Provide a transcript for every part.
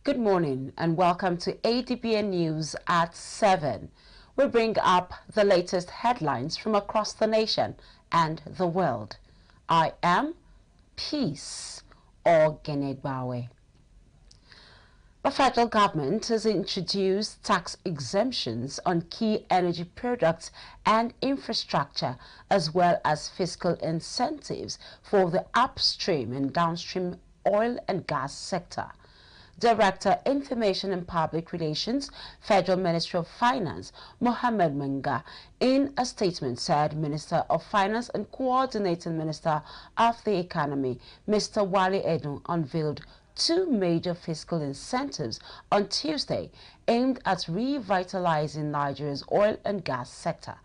Good morning and welcome to ADBN News at 7. We bring up the latest headlines from across the nation and the world. I am Peace Ogenegbawe. The federal government has introduced tax exemptions on key energy products and infrastructure, as well as fiscal incentives for the upstream and downstream oil and gas sector. Director, Information and Public Relations, Federal Ministry of Finance, Mohammed Menga, in a statement said Minister of Finance and Coordinating Minister of the Economy, Mr. Wale Edun, unveiled two major fiscal incentives on Tuesday aimed at revitalizing Nigeria's oil and gas sector.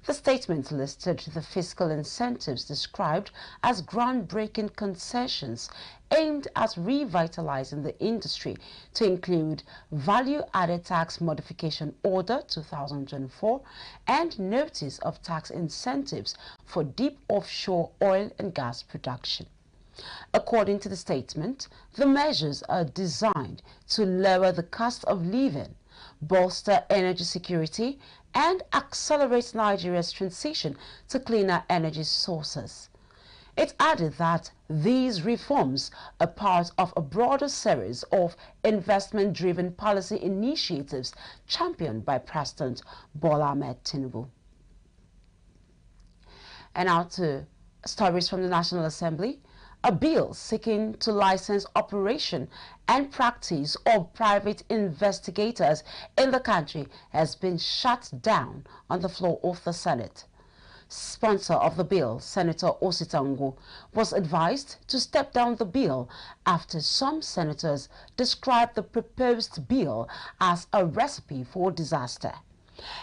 The statement listed the fiscal incentives described as groundbreaking concessions aimed at revitalizing the industry to include Value-Added Tax Modification Order 2024 and Notice of Tax Incentives for Deep Offshore Oil and Gas Production. According to the statement, the measures are designed to lower the cost of living, bolster energy security, and accelerate Nigeria's transition to cleaner energy sources. It added that these reforms are part of a broader series of investment-driven policy initiatives championed by President Bola Ahmed Tinubu. And now to stories from the National Assembly. A bill seeking to license operation and practice of private investigators in the country has been shut down on the floor of the Senate. Sponsor of the bill, Senator Ositango, was advised to step down the bill after some senators described the proposed bill as a recipe for disaster.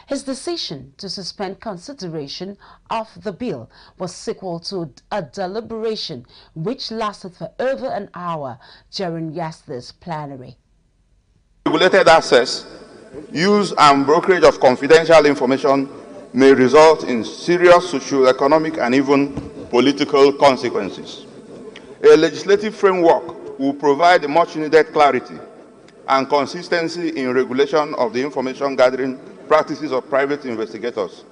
His decision to suspend consideration of the bill was sequel to a deliberation which lasted for over an hour during yesterday's plenary. Regulated access, use and brokerage of confidential information may result in serious socio-economic and even political consequences. A legislative framework will provide much-needed clarity and consistency in regulation of the information gathering practices of private investigators.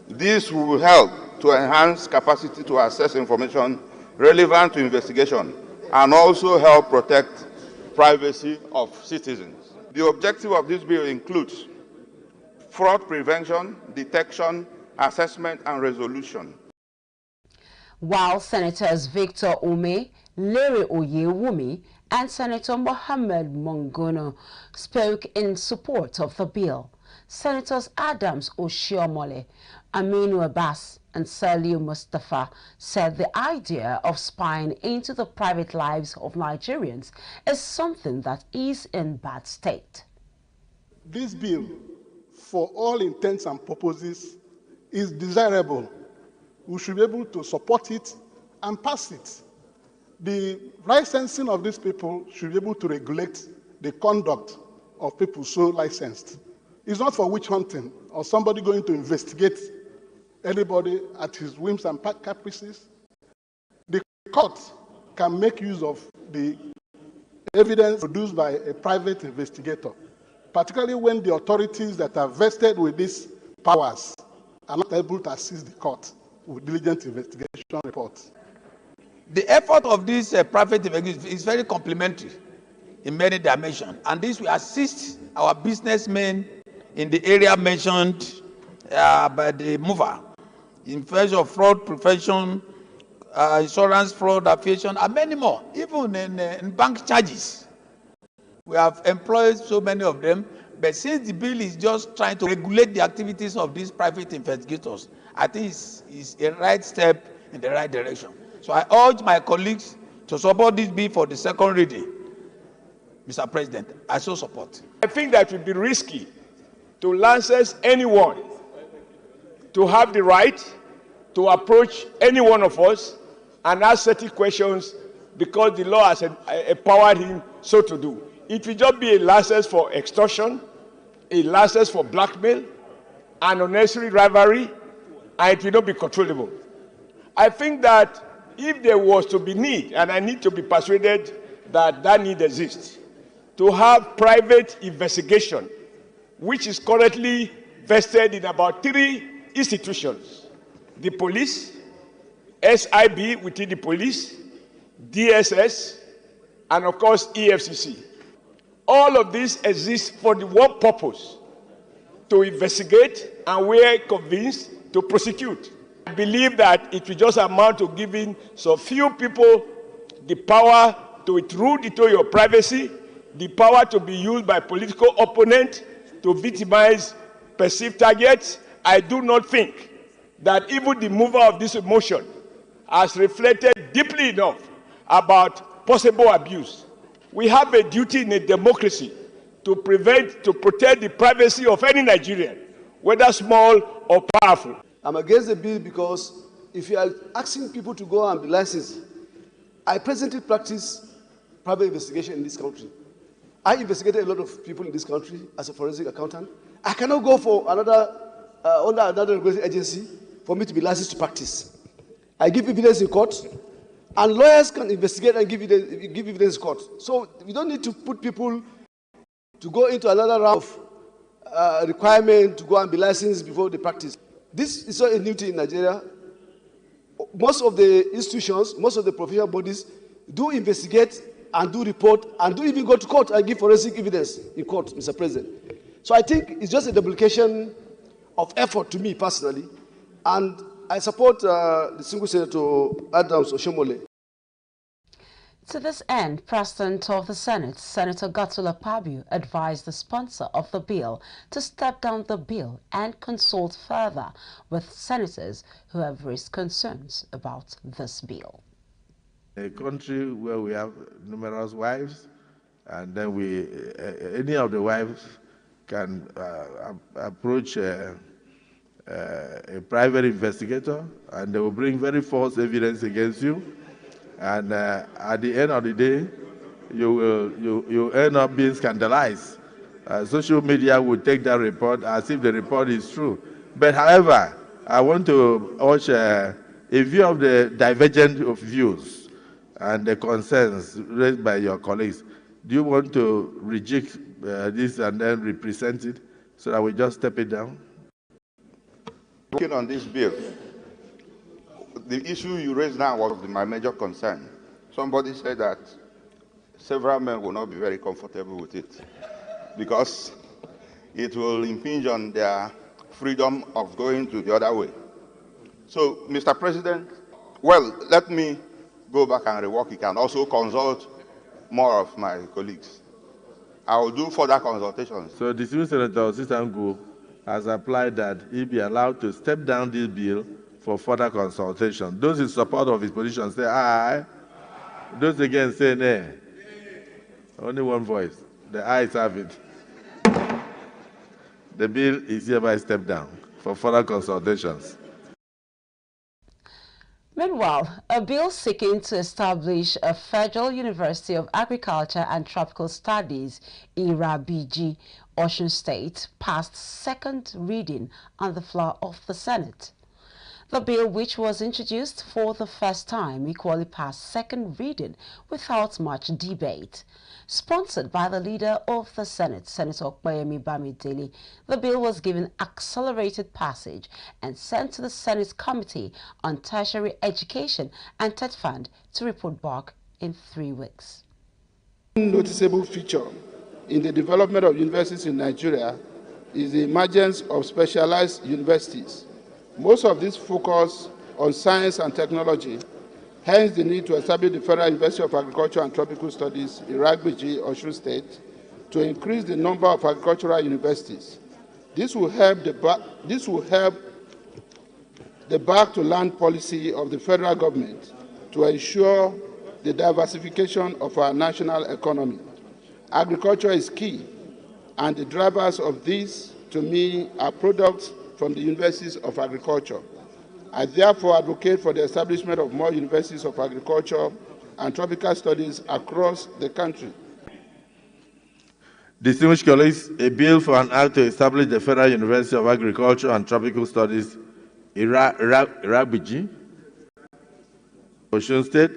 This will help to enhance capacity to access information relevant to investigation and also help protect privacy of citizens. The objective of this bill includes fraud prevention, detection, assessment, and resolution. While Senators Victor Ume, Lere Oyewumi, and Senator Mohammed Mongono spoke in support of the bill, Senators Adams Oshiomole, Aminu Abbas, and Saliu Mustafa said the idea of spying into the private lives of Nigerians is something that is in bad state. This bill, for all intents and purposes, is desirable. We should be able to support it and pass it. The licensing of these people should be able to regulate the conduct of people so licensed. It's not for witch hunting or somebody going to investigate anybody at his whims and caprices. The court can make use of the evidence produced by a private investigator, particularly when the authorities that are vested with these powers are not able to assist the court with diligent investigation reports. The effort of this private investigation is very complementary in many dimensions, and this will assist our businessmen in the area mentioned by the mover, in terms of fraud prevention, insurance fraud, aviation, and many more, even in bank charges. We have employed so many of them, but since the bill is just trying to regulate the activities of these private investigators, I think it's a right step in the right direction. So I urge my colleagues to support this bill for the second reading. Mr. President, I so support. I think that it would be risky to license anyone to have the right to approach any one of us and ask certain questions because the law has empowered him so to do. It will just be a license for extortion, a license for blackmail, and unnecessary rivalry, and it will not be controllable. I think that if there was to be need, and I need to be persuaded that that need exists, to have private investigation, which is currently vested in about 3 institutions: the police, SIB within the police, DSS, and of course EFCC. All of this exists for the one purpose: to investigate and, where convinced, to prosecute. I believe that it will just amount to giving some few people the power to intrude into your privacy, the power to be used by political opponents to victimize perceived targets. I do not think that even the mover of this motion has reflected deeply enough about possible abuse. We have a duty in a democracy to protect the privacy of any Nigerian, whether small or powerful. I'm against the bill because if you are asking people to go and be licensed, I presently practice private investigation in this country. I investigated a lot of people in this country as a forensic accountant. I cannot go for under another regulatory agency for me to be licensed to practice. I give evidence in court, and lawyers can investigate and give evidence in court. So we don't need to put people to go into another round of requirement to go and be licensed before they practice. This is not a new thing in Nigeria. Most of the institutions, most of the professional bodies do investigate and do report and do even go to court and give forensic evidence in court, Mr. President. So I think it's just a duplication of effort to me personally, and I support the single Senator Adams Oshomole. To this end, President of the Senate, Senator Godswill Akpabio, advised the sponsor of the bill to step down the bill and consult further with senators who have raised concerns about this bill. A country where we have numerous wives, and then any of the wives can approach a private investigator, and they will bring very false evidence against you. And at the end of the day, you end up being scandalized. Social media will take that report as if the report is true. But however, I want to urge a view of the divergence of views and the concerns raised by your colleagues. Do you want to reject this and then represent it so that we just step it down? Working on this bill, the issue you raised now was my major concern. Somebody said that several men will not be very comfortable with it because it will impinge on their freedom of going to the other way. So, Mr. President, well, let me go back and rework it and also consult more of my colleagues. I will do further consultations. So the Civil Senator Sisangu has applied that he be allowed to step down this bill for further consultation. Those in support of his position say aye. Those against say nay. Only one voice. The ayes have it. The bill is hereby stepped down for further consultations. Meanwhile, a bill seeking to establish a Federal University of Agriculture and Tropical Studies, IRABG, Osun State, passed second reading on the floor of the Senate. The bill, which was introduced for the first time, equally passed second reading without much debate. Sponsored by the leader of the Senate, Senator Okpeyemi Bamidele, the bill was given accelerated passage and sent to the Senate Committee on Tertiary Education and TED Fund to report back in 3 weeks. One noticeable feature in the development of universities in Nigeria is the emergence of specialized universities. Most of these focus on science and technology, hence the need to establish the Federal University of Agriculture and Tropical Studies, IRABG, Osun State, to increase the number of agricultural universities. This will help the back-to-land policy of the federal government to ensure the diversification of our national economy. Agriculture is key, and the drivers of this, to me, are products from the universities of agriculture. I therefore advocate for the establishment of more universities of agriculture and tropical studies across the country. Distinguished colleagues, a bill for an act to establish the Federal University of Agriculture and Tropical Studies, IRABG, Osun State,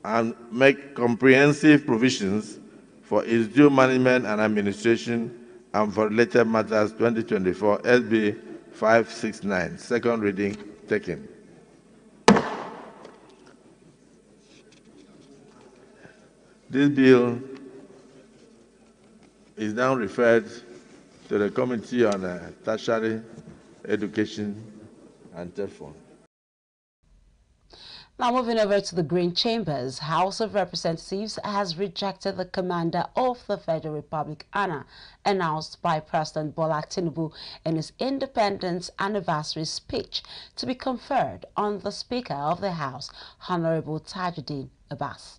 and make comprehensive provisions for its due management and administration and for related matters 2024 SB 569. Second reading taken. This bill is now referred to the Committee on Tertiary Education and Telephone. Now moving over to the Green Chambers, House of Representatives has rejected the Commander of the Federal Republic, ANA, announced by President Bola Tinubu in his Independence Anniversary speech to be conferred on the Speaker of the House, Honorable Tajuddin Abbas.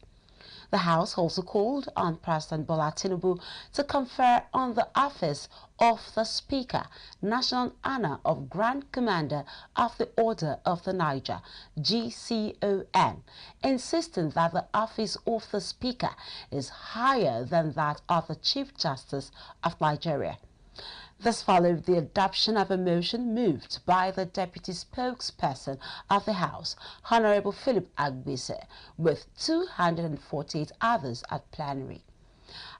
The House also called on President Bola Tinubu to confer on the office of the Speaker national honor of Grand Commander of the Order of the Niger, GCON, insisting that the office of the Speaker is higher than that of the Chief Justice of Nigeria. This followed the adoption of a motion moved by the deputy spokesperson of the House, Honorable Philip Agbese, with 248 others at plenary.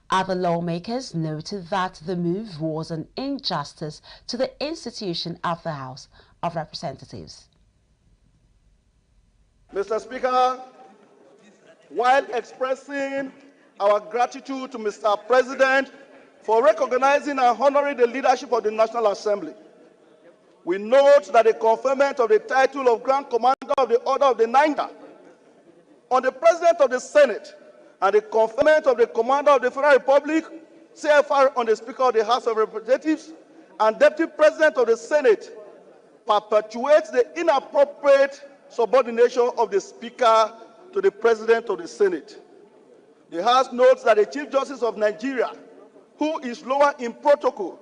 Other lawmakers noted that the move was an injustice to the institution of the House of Representatives. Mr. Speaker, while expressing our gratitude to Mr. President for recognizing and honoring the leadership of the National Assembly, we note that the conferment of the title of Grand Commander of the Order of the Niger on the President of the Senate and the conferment of the Commander of the Federal Republic, CFR, on the Speaker of the House of Representatives and Deputy President of the Senate perpetuates the inappropriate subordination of the Speaker to the President of the Senate. The House notes that the Chief Justice of Nigeria, who is lower in protocol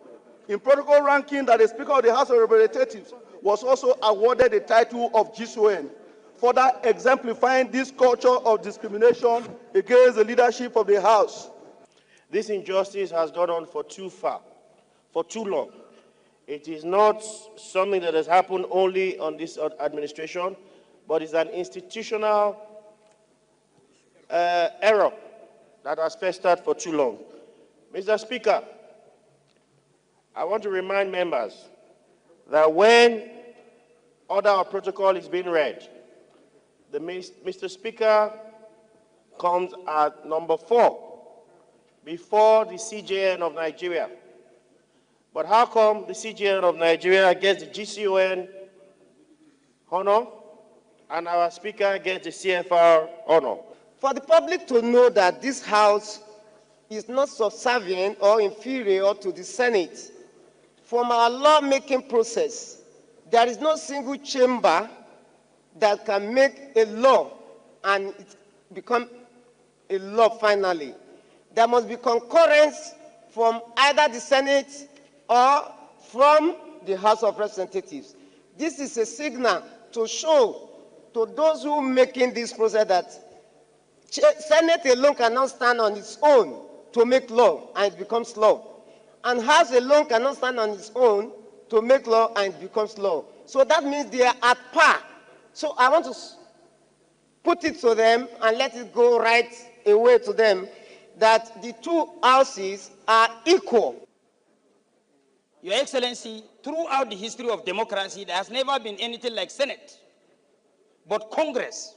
ranking than the Speaker of the House of Representatives, was also awarded the title of GCON, further exemplifying this culture of discrimination against the leadership of the House. This injustice has gone on for too long. It is not something that has happened only on this administration, but it's an institutional error that has festered for too long. Mr. Speaker, I want to remind members that when order of protocol is being read, Mr. Speaker comes at number 4 before the CJN of Nigeria. But how come the CJN of Nigeria gets the GCON honor and our Speaker gets the CFR honor? For the public to know that this House is not subservient or inferior to the Senate, from our lawmaking process, there is no single chamber that can make a law and it become a law finally. There must be concurrence from either the Senate or from the House of Representatives. This is a signal to show to those who are making this process that Senate alone cannot stand on its own to make law and it becomes law. And House alone cannot stand on its own to make law and it becomes law. So that means they are at par. So I want to put it to them and let it go right away to them that the two houses are equal. Your Excellency, throughout the history of democracy, there has never been anything like Senate, but Congress.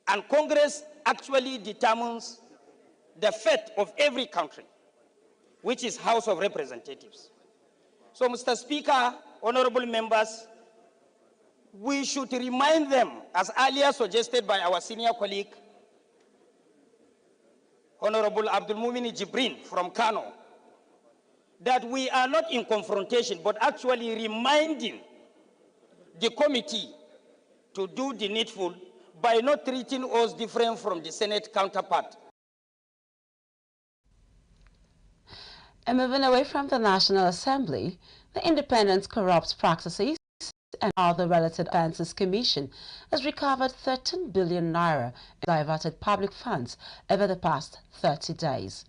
And Congress actually determines the fate of every country, which is House of Representatives. So, Mr. Speaker, honorable members, we should remind them, as earlier suggested by our senior colleague, Honorable Abdul Mumini Jibrin from Kano, that we are not in confrontation, but actually reminding the committee to do the needful by not treating us different from the Senate counterpart. And moving away from the National Assembly, the Independent Corrupt Practices and Other Related Offences Commission has recovered 13 billion naira in diverted public funds over the past 30 days.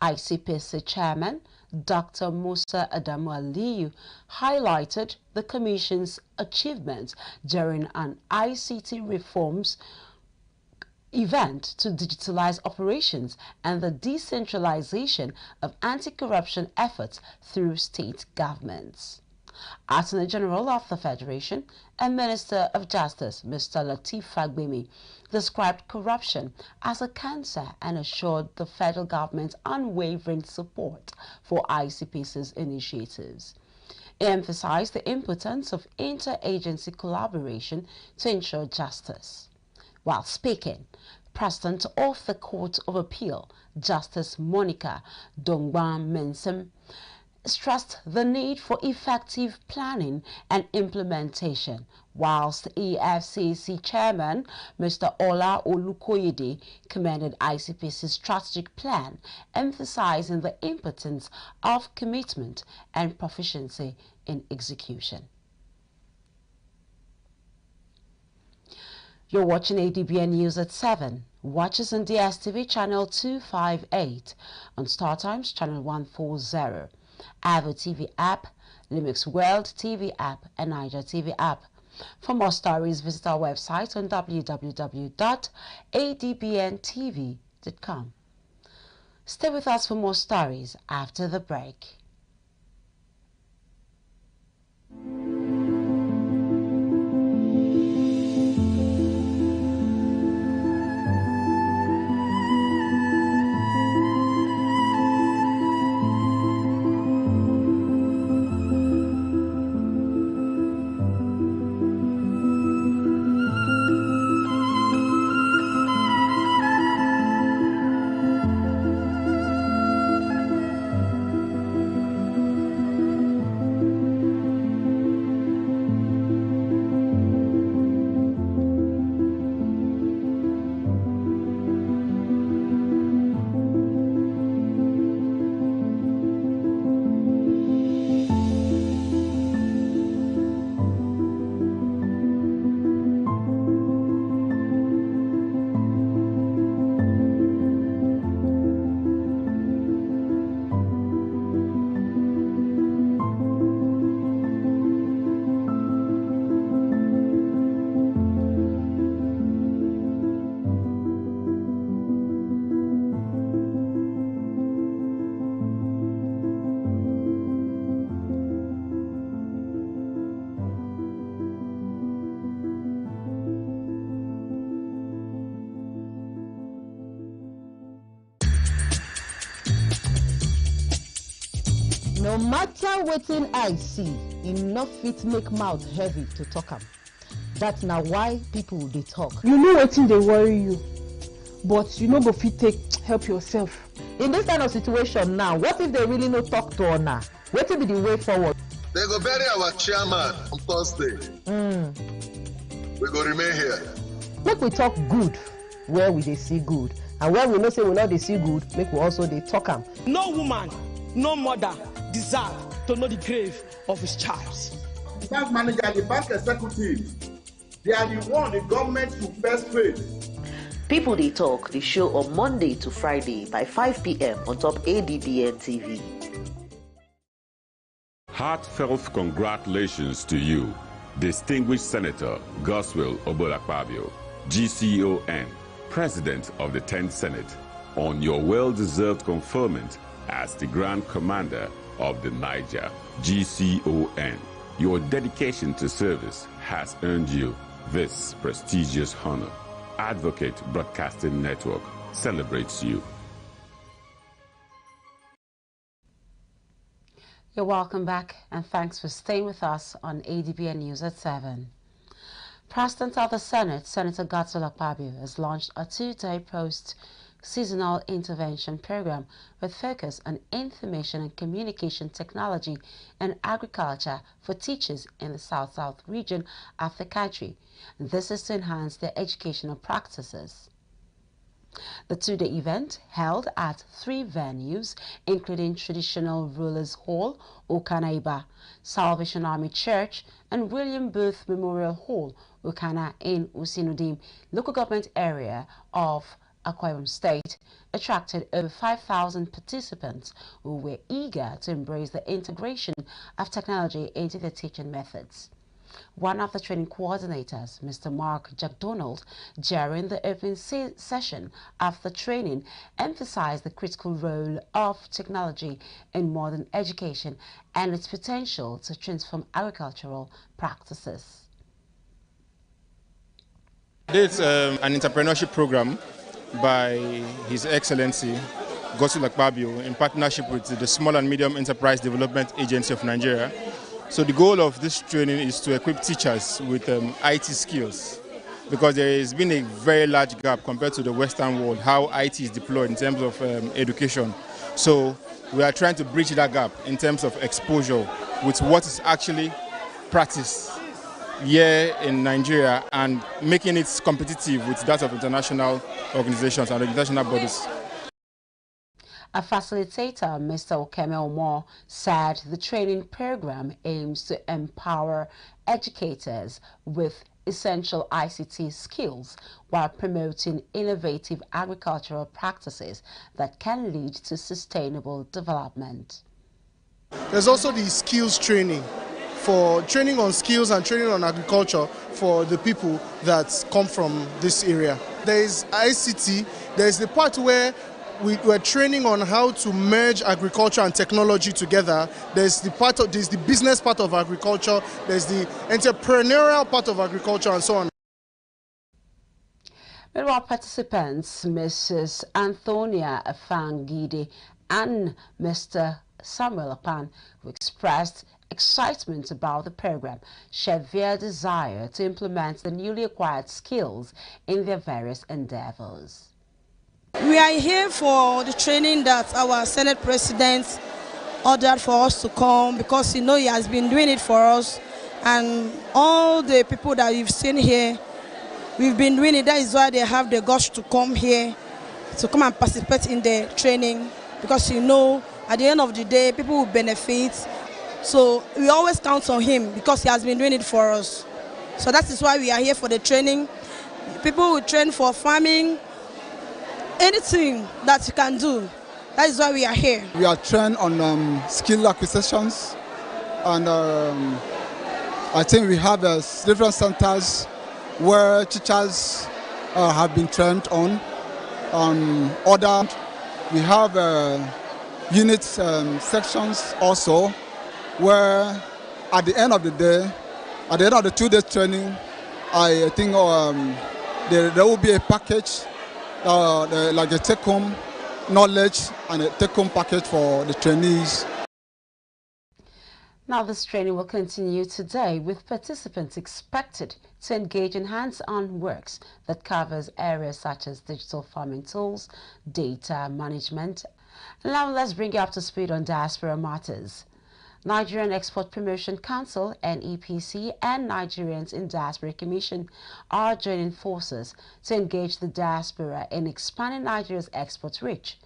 ICPC Chairman Dr. Musa Adamu Aliyu highlighted the Commission's achievements during an ICT reforms event to digitalize operations and the decentralization of anti-corruption efforts through state governments. Attorney General of the Federation and Minister of Justice, Mr. Lateef Fagbemi, described corruption as a cancer and assured the federal government's unwavering support for ICPC's initiatives. He emphasized the importance of interagency collaboration to ensure justice. While speaking, President of the Court of Appeal, Justice Monica Dongban Mensem, stressed the need for effective planning and implementation, whilst EFCC Chairman Mr. Ola Olukoyede commended ICPC's strategic plan, emphasizing the importance of commitment and proficiency in execution. You're watching ADBN News at 7. Watch us on DSTV channel 258, on StarTimes channel 140. Avo TV app, Limix World TV app, and Niger TV app. For more stories, visit our website on www.adbntv.com. Stay with us for more stories after the break. No matter wetin I see, enough fit make mouth heavy to talk am. That's now why people dey talk. You know wetin dey worry you, but you no go fit take help yourself. In this kind of situation now, what if they really no talk to una? Wetin be the way forward? They go bury our chairman on Thursday. We go remain here. Make we talk good where we dey see good, and where we know say we no dey see good, make we also dey talk am. No woman, no mother deserve to know the grave of his child. The bank manager, the bank executive, they are the one the government should first pay. People They Talk, the show on Monday to Friday by 5 p.m. on top ADBN TV. Heartfelt congratulations to you, distinguished Senator Goswill Obolakpabio, GCON, President of the 10th Senate, on your well-deserved conferment as the Grand Commander of the Niger, GCON. Your dedication to service has earned you this prestigious honor. Advocate Broadcasting Network celebrates you. You're welcome back, and thanks for staying with us on ADBN News at 7. President of the Senate, Senator Goswill Akpabio, has launched a 2-day post-seasonal intervention program with focus on information and communication technology and agriculture for teachers in the South-South region of the country. This is to enhance their educational practices. The 2-day event, held at 3 venues, including Traditional Rulers Hall, Okanaiba, Salvation Army Church, and William Booth Memorial Hall, Okana in Usinudim, local government area of Akwa Ibom State, attracted over 5,000 participants who were eager to embrace the integration of technology into their teaching methods. One of the training coordinators, Mr. Mark Jackdonald, during the opening session of the training, emphasized the critical role of technology in modern education and its potential to transform agricultural practices. This is an entrepreneurship program by His Excellency Godswill Akpabio in partnership with the Small and Medium Enterprise Development Agency of Nigeria. So the goal of this training is to equip teachers with IT skills, because there has been a very large gap compared to the Western world, how IT is deployed in terms of education. So we are trying to bridge that gap in terms of exposure with what is actually practiced here in Nigeria and making it competitive with that of international organizations and international bodies. A facilitator, Mr. Okeme Omo, said the training program aims to empower educators with essential ICT skills while promoting innovative agricultural practices that can lead to sustainable development. There's also the skills training, for training on skills and training on agriculture for the people that come from this area. There is ICT, there is the part where we're training on how to merge agriculture and technology together. There's the business part of agriculture, there's the entrepreneurial part of agriculture, and so on. Meanwhile, participants, Mrs. Antonia Afangide and Mr. Samuel Apan, who expressed excitement about the program, shared their desire to implement the newly acquired skills in their various endeavors. We are here for the training that our Senate President ordered for us to come, because he has been doing it for us, and all the people that you've seen here, we've been doing it. That is why they have the guts to come here, to come and participate in the training, because at the end of the day, people will benefit. So we always count on him because he has been doing it for us. So that is why we are here for the training. People will train for farming, anything that you can do. That is why we are here. We are trained on skill acquisitions, and I think we have different centers where teachers have been trained on order. We have unit sections also, where at the end of the day, at the end of the 2 days training, I think there will be a package, like a take-home knowledge and a take-home package for the trainees. Now this training will continue today, with participants expected to engage in hands-on works that covers areas such as digital farming tools, data management. Now let's bring you up to speed on diaspora matters. Nigerian Export Promotion Council, NEPC, and Nigerians in Diaspora Commission are joining forces to engage the diaspora in expanding Nigeria's export reach.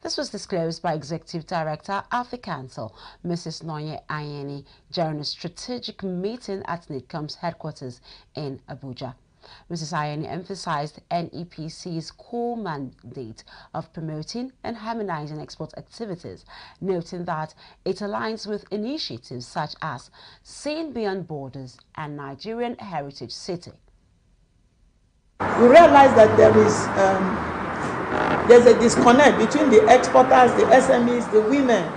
This was disclosed by Executive Director of the Council, Mrs. Noye Ayeni, during a strategic meeting at NITCOM's headquarters in Abuja. Mrs. Ayeni emphasized NEPC's core mandate of promoting and harmonizing export activities, noting that it aligns with initiatives such as Seeing Beyond Borders and Nigerian Heritage City. We realize that there's a disconnect between the exporters, the SMEs, the women,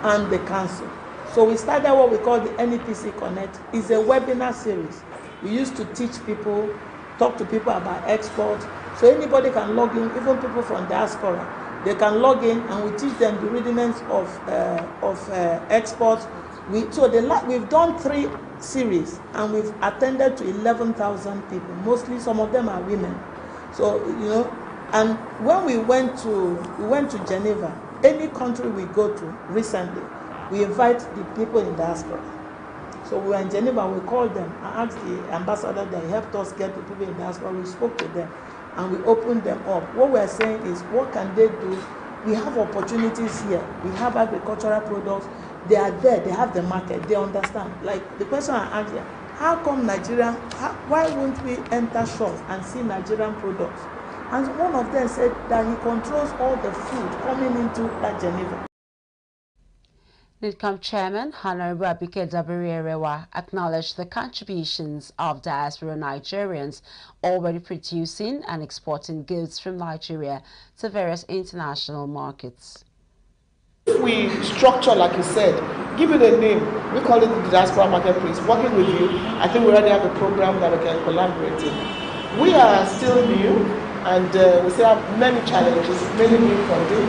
and the council. So we started what we call the NEPC Connect. It's a webinar series. We used to teach people, talk to people about export. So anybody can log in, even people from diaspora. They can log in and we teach them the rudiments of export. We've done 3 series and we've attended to 11,000 people. Mostly some of them are women. So, and when we went to Geneva, any country we go to recently, we invite the people in diaspora. So we were in Geneva, we called them. I asked the ambassador that helped us get the people in diaspora. We spoke to them and we opened them up. What we are saying is, what can they do? We have opportunities here. We have agricultural products. They are there. They have the market. They understand. Like the question I asked here, how come Nigerian? Why won't we enter shops and see Nigerian products? And one of them said that he controls all the food coming into that Geneva. NIDCOM Chairman Honorable Abike Dabiri-Erewa acknowledged the contributions of diaspora Nigerians already producing and exporting goods from Nigeria to various international markets. If we structure, like you said, give it a name, we call it the diaspora marketplace, working with you, I think we already have a program that we can collaborate in. We are still new and we still have many challenges, many new funding.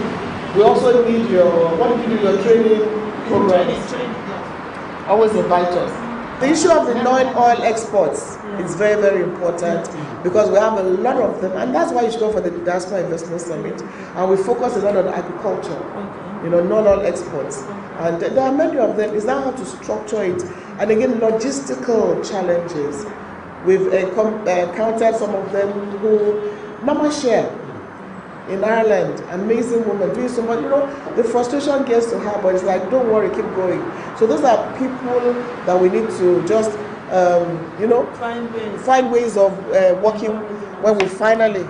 We also need your, what do you do, your training programs. Always invite us. The issue of the non-oil exports is very, very important because we have a lot of them, and that's why you should go for the Diaspora Investment Summit. And we focus a lot on agriculture, you know, non-oil exports. And there are many of them. It's now how to structure it. And again, logistical challenges. We've encountered some of them who, Mama Share, in Ireland, amazing woman doing so much. You know, the frustration gets to her, but it's like, don't worry, keep going. So those are people that we need to just, you know, find ways of working when we finally.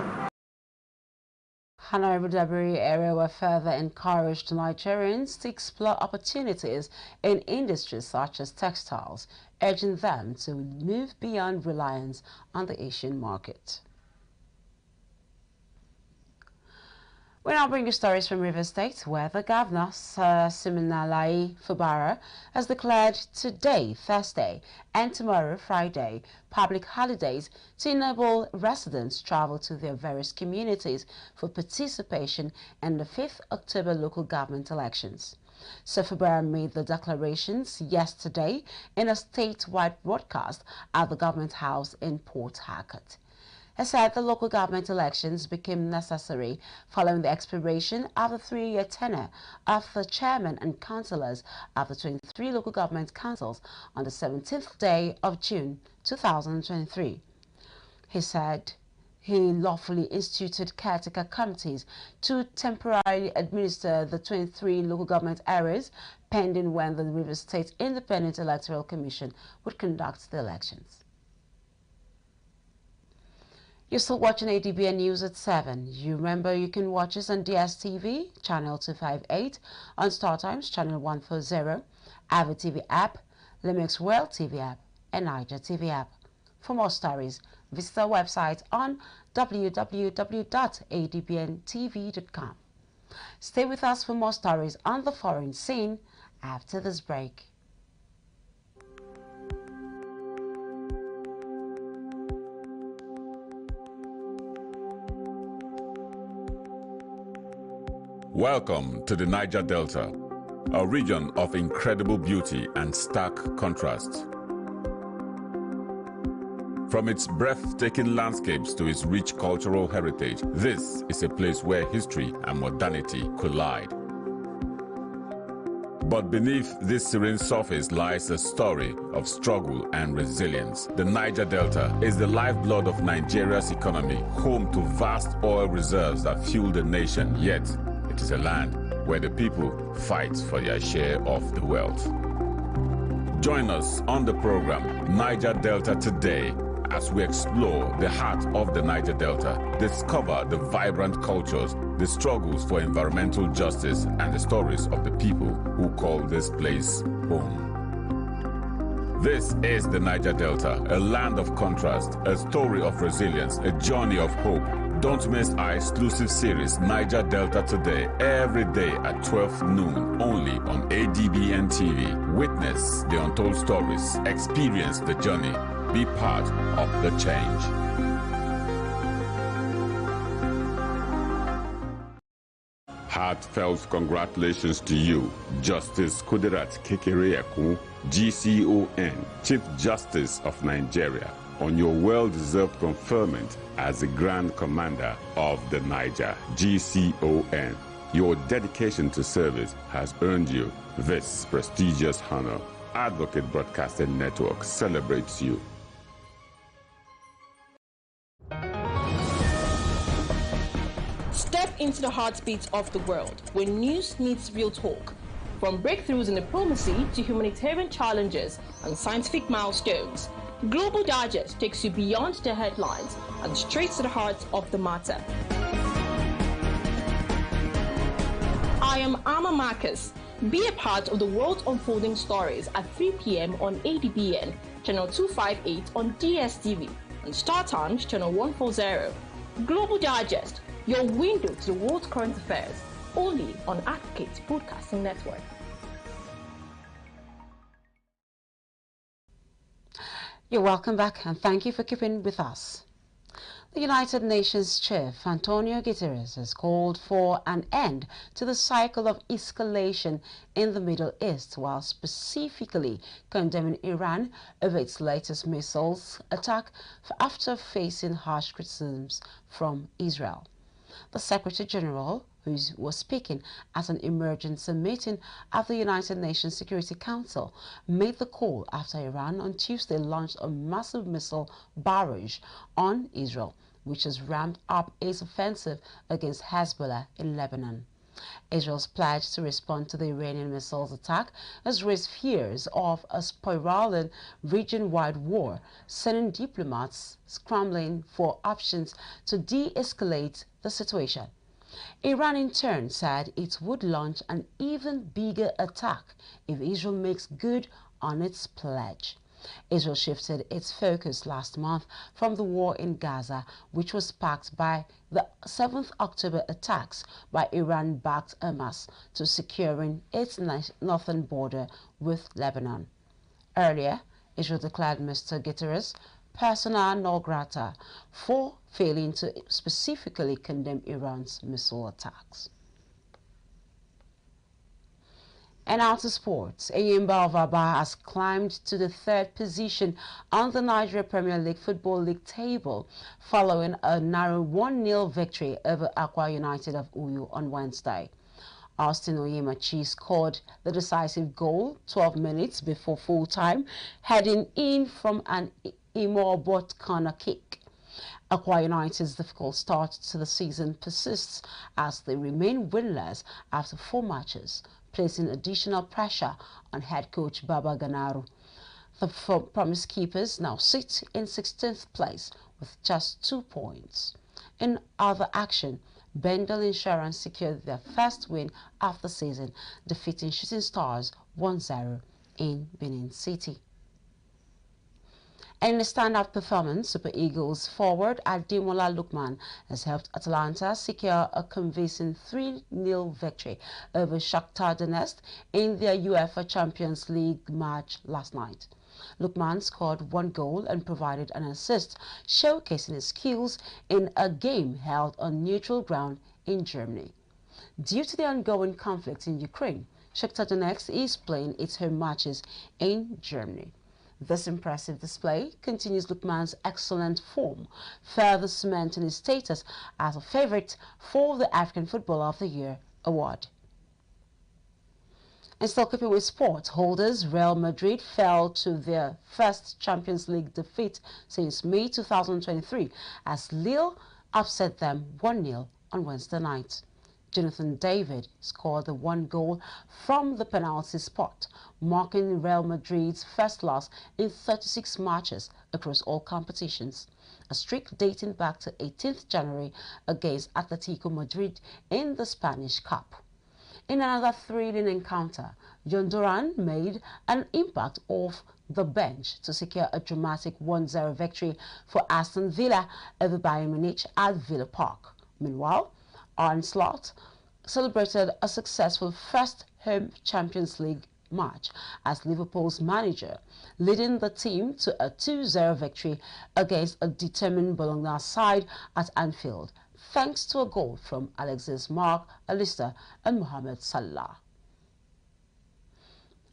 Honorable Dabiri-Erewa further encouraged Nigerians to explore opportunities in industries such as textiles, urging them to move beyond reliance on the Asian market. We now bring you stories from Rivers State, where the governor, Sir Siminalayi Fubara, has declared today, Thursday, and tomorrow, Friday, public holidays to enable residents travel to their various communities for participation in the 5th October local government elections. Sir Fubara made the declarations yesterday in a statewide broadcast at the Government House in Port Harcourt. He said the local government elections became necessary following the expiration of the 3-year tenure of the chairman and councillors of the 23 local government councils on the 17th day of June 2023. He said he lawfully instituted caretaker committees to temporarily administer the 23 local government areas, pending when the Rivers State Independent Electoral Commission would conduct the elections. You're still watching ADBN News at 7. You remember you can watch us on DSTV, channel 258, on StarTimes, channel 140, Avid TV app, Limix World TV app, and Niger TV app. For more stories, visit our website on www.adbntv.com. Stay with us for more stories on the foreign scene after this break. Welcome to the Niger Delta, a region of incredible beauty and stark contrast. From its breathtaking landscapes to its rich cultural heritage, this is a place where history and modernity collide. But beneath this serene surface lies a story of struggle and resilience. The Niger Delta is the lifeblood of Nigeria's economy, home to vast oil reserves that fuel the nation, yet it is a land where the people fight for their share of the wealth. Join us on the program Niger Delta Today as we explore the heart of the Niger Delta, discover the vibrant cultures, the struggles for environmental justice, and the stories of the people who call this place home. This is the Niger Delta, a land of contrast, a story of resilience, a journey of hope. Don't miss our exclusive series, Niger Delta Today, every day at 12 noon, only on ADBN TV. Witness the untold stories, experience the journey, be part of the change. Heartfelt congratulations to you, Justice Kudirat Kekereekun, GCON, Chief Justice of Nigeria, on your well-deserved conferment as the Grand Commander of the Niger, GCON. Your dedication to service has earned you this prestigious honor. Advocate Broadcasting Network celebrates you. Step into the heartbeat of the world, where news meets real talk. From breakthroughs in diplomacy to humanitarian challenges and scientific milestones, Global Digest takes you beyond the headlines and straight to the heart of the matter. I am Amma Marcus, Be a part of the world's unfolding stories at 3 p.m. on ADBN, channel 258 on DSTV, and Star Times, channel 140. Global Digest, your window to the world's current affairs, only on Advocate Broadcasting Network. You're welcome back, and thank you for keeping with us. The United Nations Chief, Antonio Guterres, has called for an end to the cycle of escalation in the Middle East, while specifically condemning Iran over its latest missiles attack after facing harsh criticisms from Israel. The Secretary General, who was speaking at an emergency meeting at the United Nations Security Council, made the call after Iran on Tuesday launched a massive missile barrage on Israel, which has ramped up its offensive against Hezbollah in Lebanon. Israel's pledge to respond to the Iranian missiles attack has raised fears of a spiraling region-wide war, sending diplomats scrambling for options to de-escalate the situation. Iran in turn said it would launch an even bigger attack if Israel makes good on its pledge. Israel shifted its focus last month from the war in Gaza, which was sparked by the 7th October attacks by Iran-backed Hamas, to securing its northern border with Lebanon. Earlier, Israel declared Mr. Guterres persona non grata for failing to specifically condemn Iran's missile attacks. And out to sports, Enyimba of Aba has climbed to the 3rd position on the Nigeria Premier League Football League table following a narrow 1-0 victory over Akwa United of Uyo on Wednesday. Austin Oyemachi scored the decisive goal 12 minutes before full-time, heading in from an Imo-Obot corner kick. Akwa United's difficult start to the season persists as they remain winless after 4 matches, placing additional pressure on head coach Baba Ganaru. The Promise Keepers now sit in 16th place with just 2 points. In other action, Bendel Insurance secured their first win of the season, defeating Shooting Stars 1-0 in Benin City. In a standout performance, Super Eagles forward Ademola Lookman has helped Atalanta secure a convincing 3-0 victory over Shakhtar Donetsk in their UEFA Champions League match last night. Lookman scored 1 goal and provided an assist, showcasing his skills in a game held on neutral ground in Germany. Due to the ongoing conflict in Ukraine, Shakhtar Donetsk is playing its home matches in Germany. This impressive display continues Lookman's excellent form, further cementing his status as a favorite for the African Footballer of the Year award. And still keeping with sport, holders Real Madrid fell to their first Champions League defeat since May 2023 as Lille upset them 1-0 on Wednesday night. Jonathan David scored the 1 goal from the penalty spot, marking Real Madrid's first loss in 36 matches across all competitions, a streak dating back to 18th January against Atletico Madrid in the Spanish Cup. In another thrilling encounter, John Duran made an impact off the bench to secure a dramatic 1-0 victory for Aston Villa over Bayern Munich at Villa Park. Meanwhile, Arne Slot celebrated a successful first home Champions League match as Liverpool's manager, leading the team to a 2-0 victory against a determined Bologna side at Anfield, thanks to a goal from Alexis Mark, Alistair and Mohamed Salah.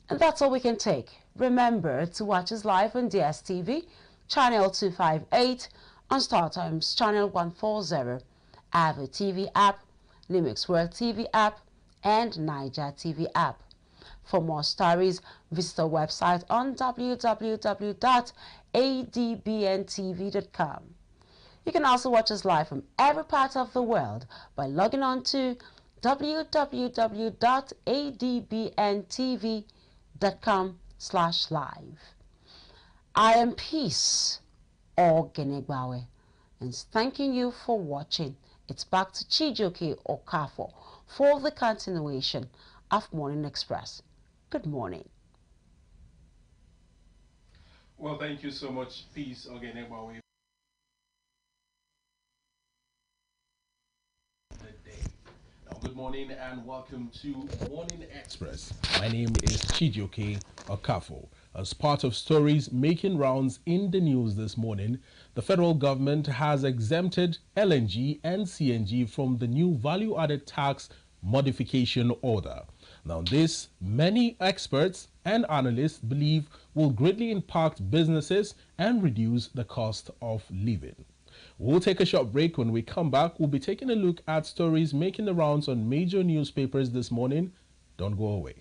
And that's all we can take. Remember to watch us live on DSTV, channel 258, on StarTimes, channel 140, Avo TV app, Limix World TV app, and Niger TV app. For more stories, visit our website on www.adbntv.com. You can also watch us live from every part of the world by logging on to www.adbntv.com/live. I am Peace Ogenegbawe, and thanking you for watching. It's back to Chijoke Okafo for the continuation. of Morning Express. Good morning. Well, thank you so much. Peace again. Good morning and welcome to Morning Express. My name is Chijioke Okafo. As part of stories making rounds in the news this morning, the federal government has exempted LNG and CNG from the new value-added tax modification order. Now this, many experts and analysts believe, will greatly impact businesses and reduce the cost of living. We'll take a short break. When we come back, we'll be taking a look at stories making the rounds on major newspapers this morning. Don't go away.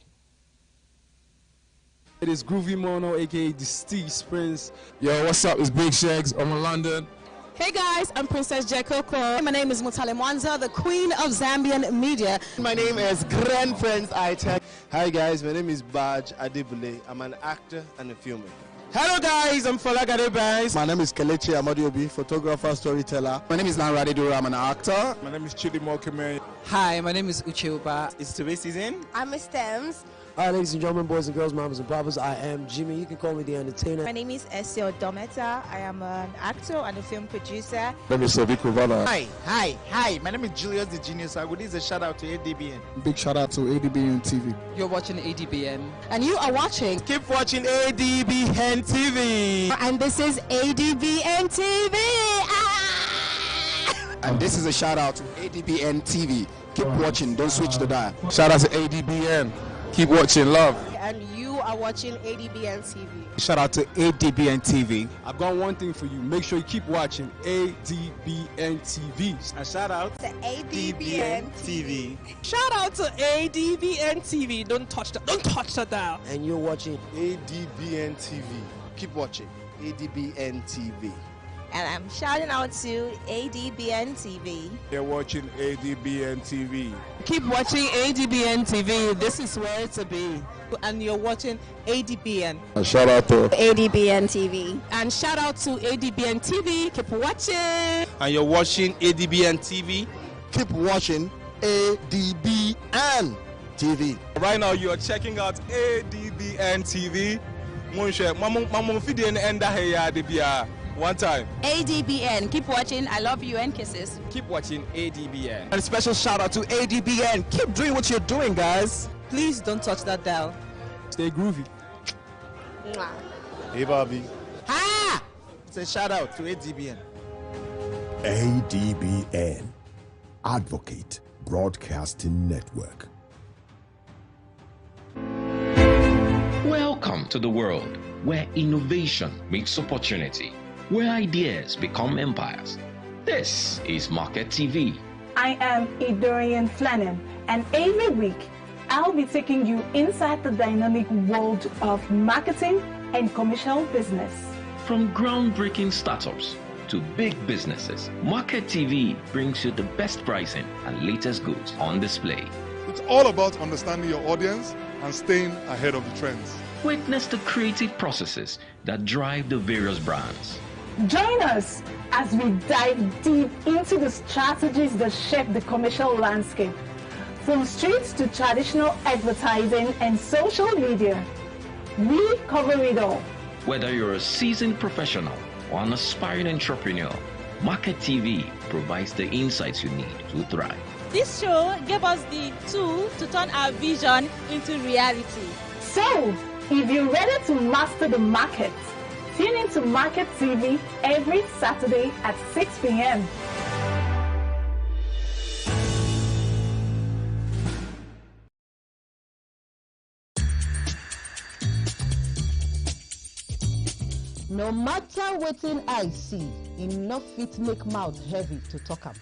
It is Groovy Mono, aka the Steve Prince. Yo, what's up? It's Big Shags. I'm in London. Hey guys, I'm Princess Jekoko. My name is Mutale Mwanza, the Queen of Zambian Media. My name is Grand Prince Itech. Hi guys, my name is Baj Adibule. I'm an actor and a filmmaker. Hello guys, I'm Falagade Banks. My name is Kelechi Amadiobi, photographer, storyteller. My name is Lanradi Dura, I'm an actor. My name is Chidi Mokeme. Hi, my name is Uche Uba. It's TV season. I'm Miss Stems. Hi ladies and gentlemen, boys and girls, mamas and papas, I am Jimmy. You can call me the Entertainer. My name is Esio Dometa. I am an actor and a film producer. My name is Sobi Kuvana. Hi. My name is Julius the Genius. I would give a shout out to ADBN. Big shout out to ADBN TV. You're watching ADBN. And you are watching. Keep watching ADBN TV. And this is ADBN TV. And this is a shout out to ADBN TV. Keep watching, don't switch the dial. Shout out to ADBN. Keep watching, love. And you are watching ADBN TV. Shout out to ADBN TV. I've got one thing for you. Make sure you keep watching ADBN TV. And shout out to ADBN TV. Shout out to ADBN TV. Don't touch the dial. And you're watching ADBN TV. Keep watching ADBN TV. And I'm shouting out to ADBN TV. You're watching ADBN TV. Keep watching ADBN TV. This is where to be. And you're watching ADBN. And shout out to ADBN TV. And shout out to ADBN TV. Keep watching. And you're watching ADBN TV. Keep watching ADBN TV. Right now you are checking out ADBN TV. One time. ADBN. Keep watching. I love you and kisses. Keep watching ADBN. And a special shout out to ADBN. Keep doing what you're doing, guys. Please don't touch that dial. Stay groovy. Mwah. Hey, Bobby. Ha! It's a shout out to ADBN. ADBN, Advocate Broadcasting Network. Welcome to the world where innovation meets opportunity, where ideas become empires. This is Market TV. I am Idorian Flannan, and every week I'll be taking you inside the dynamic world of marketing and commercial business. From groundbreaking startups to big businesses, Market TV brings you the best pricing and latest goods on display. It's all about understanding your audience and staying ahead of the trends. Witness the creative processes that drive the various brands. Join us as we dive deep into the strategies that shape the commercial landscape. From streets to traditional advertising and social media, we cover it all. Whether you're a seasoned professional or an aspiring entrepreneur, Market TV provides the insights you need to thrive. This show gave us the tool to turn our vision into reality. So, if you're ready to master the market, tune into Market TV every Saturday at 6 p.m. No matter wetin I see, enough fit make mouth heavy to talk am.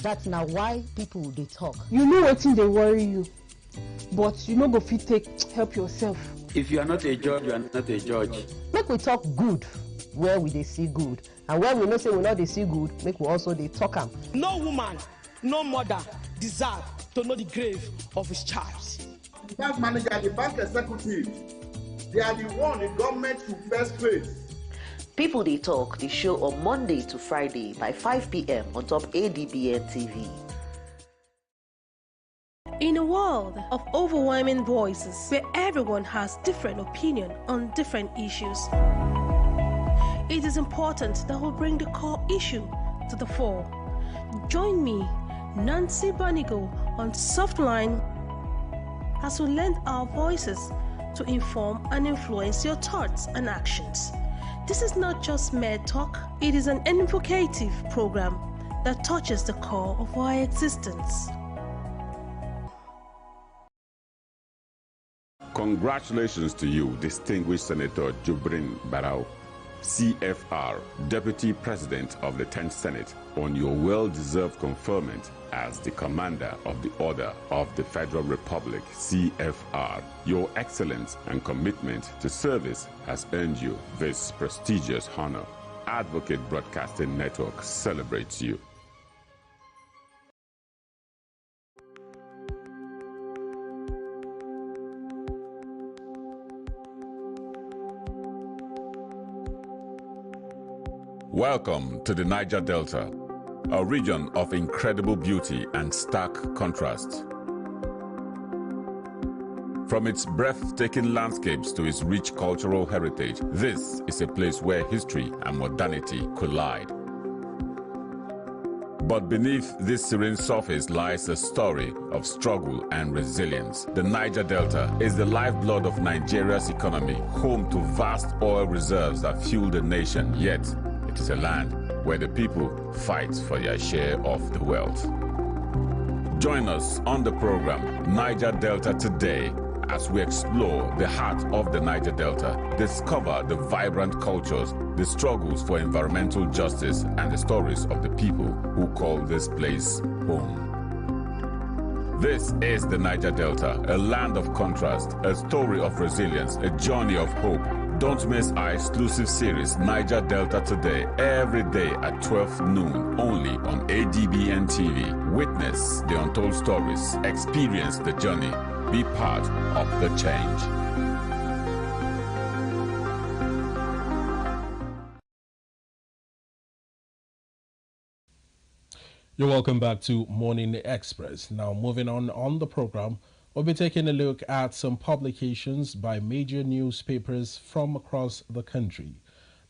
That's now why people dey talk. You know wetin dey worry you, but you no go fit take help yourself. If you are not a judge, you are not a judge. Make we talk good where we dey see good, and where we know say we no dey see good, make we also dey talk am. No woman, no mother deserve to know the grave of his child. The bank manager, the bank executive, they are the one the government should first face. People They Talk, the show on Monday to Friday by 5 p.m. on top ADBN TV. In a world of overwhelming voices where everyone has different opinion on different issues, it is important that we bring the core issue to the fore. Join me, Nancy Banigo, on Softline as we lend our voices to inform and influence your thoughts and actions. This is not just mere talk, it is an evocative program that touches the core of our existence. Congratulations to you, distinguished Senator Jubrin Barau, CFR, Deputy President of the 10th Senate, on your well-deserved conferment as the Commander of the Order of the Federal Republic, CFR. Your excellence and commitment to service has earned you this prestigious honor. Advocate Broadcasting Network celebrates you. Welcome to the Niger Delta, a region of incredible beauty and stark contrast. From its breathtaking landscapes to its rich cultural heritage, this is a place where history and modernity collide. But beneath this serene surface lies a story of struggle and resilience. The Niger Delta is the lifeblood of Nigeria's economy, home to vast oil reserves that fuel the nation, yet it is a land where the people fight for their share of the wealth. Join us on the program Niger Delta Today as we explore the heart of the Niger Delta, discover the vibrant cultures, the struggles for environmental justice, and the stories of the people who call this place home. This is the Niger Delta, a land of contrast, a story of resilience, a journey of hope. Don't miss our exclusive series, Niger Delta Today, every day at 12 noon, only on ADBN TV. Witness the untold stories, experience the journey, be part of the change. You're welcome back to Morning Express. Now, moving on the program, we'll be taking a look at some publications by major newspapers from across the country.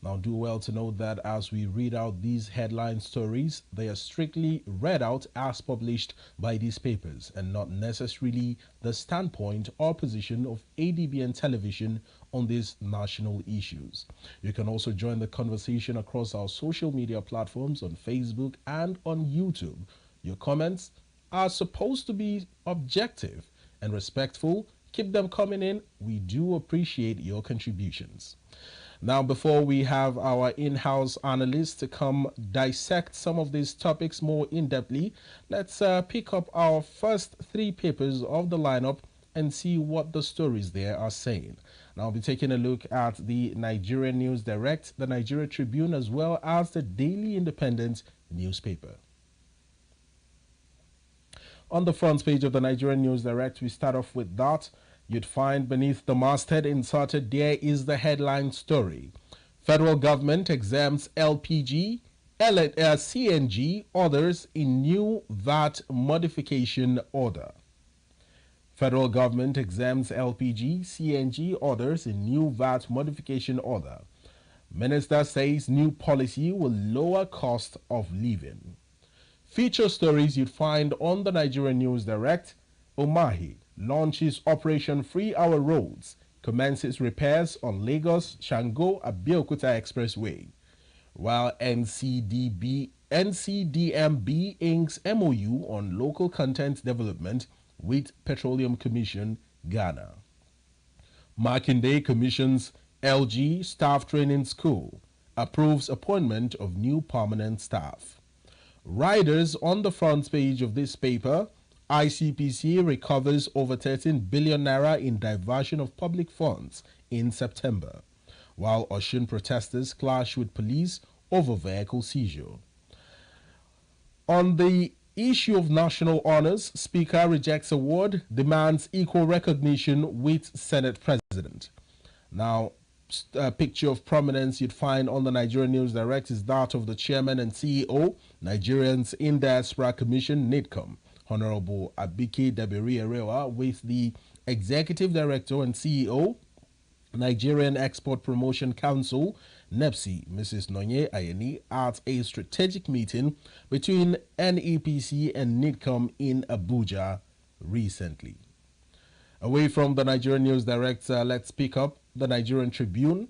Now, do well to know that as we read out these headline stories, they are strictly read out as published by these papers and not necessarily the standpoint or position of ADBN television on these national issues. You can also join the conversation across our social media platforms on Facebook and on YouTube. Your comments are supposed to be objective and respectful. Keep them coming in. We do appreciate your contributions. Now, before we have our in-house analysts to come dissect some of these topics more in-depthly, let's pick up our first three papers of the lineup and see what the stories there are saying. Now, I'll be taking a look at the Nigerian News Direct, the Nigeria Tribune, as well as the Daily Independent newspaper. On the front page of the Nigerian News Direct, we start off with that. You'd find beneath the masthead inserted there is the headline story. Federal government exempts LPG, CNG orders in new VAT modification order. Federal government exempts LPG, CNG orders in new VAT modification order. Minister says new policy will lower cost of living. Feature stories you'd find on the Nigerian News Direct. Omahi launches Operation Free Our Roads, commences repairs on Lagos-Shango-Abeokuta Expressway, while NCDMB inks MOU on local content development with Petroleum Commission, Ghana. Makinde commissions LG Staff Training School, approves appointment of new permanent staff. Riders on the front page of this paper. ICPC recovers over 13 billion naira in diversion of public funds in September, while Osun protesters clash with police over vehicle seizure. On the issue of national honors, Speaker rejects award, demands equal recognition with Senate President. Now, a picture of prominence you'd find on the Nigerian News Direct is that of the Chairman and CEO, Nigerians in Diaspora Commission, NIDCOM, Honorable Abike Dabiri-Erewa, with the Executive Director and CEO, Nigerian Export Promotion Council, NEPSI, Mrs. Nonye Ayeni, at a strategic meeting between NEPC and NIDCOM in Abuja recently. Away from the Nigerian News Director, let's pick up the Nigerian Tribune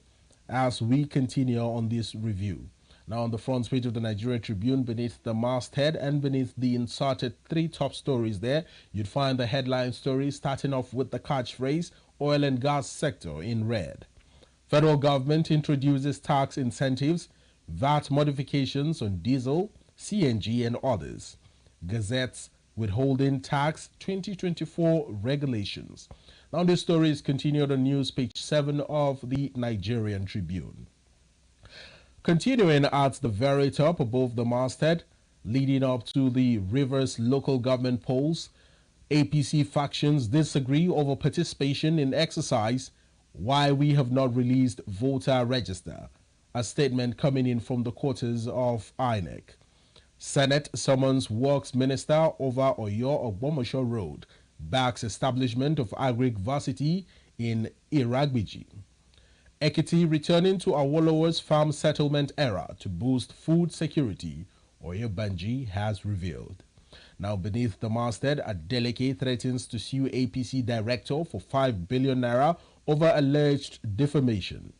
as we continue on this review. Now, on the front page of the Nigerian Tribune, beneath the masthead and beneath the inserted three top stories there, you'd find the headline story starting off with the catchphrase, oil and gas sector in red. Federal government introduces tax incentives, VAT modifications on diesel, CNG and others. Gazette's withholding tax 2024 regulations. Now this story is continued on news page 7 of the Nigerian Tribune. Continuing at the very top above the masthead, leading up to the Rivers local government polls, APC factions disagree over participation in exercise, why we have not released voter register. A statement coming in from the quarters of INEC. Senate summons Works Minister over Oyo Ogbomosho Road, backs establishment of Agric Varsity in Iragbiji. Ekiti returning to Awolowo's farm settlement era to boost food security, Oyebanji has revealed. Now beneath the masthead, Adeleke threatens to sue APC director for 5 billion naira over alleged defamation.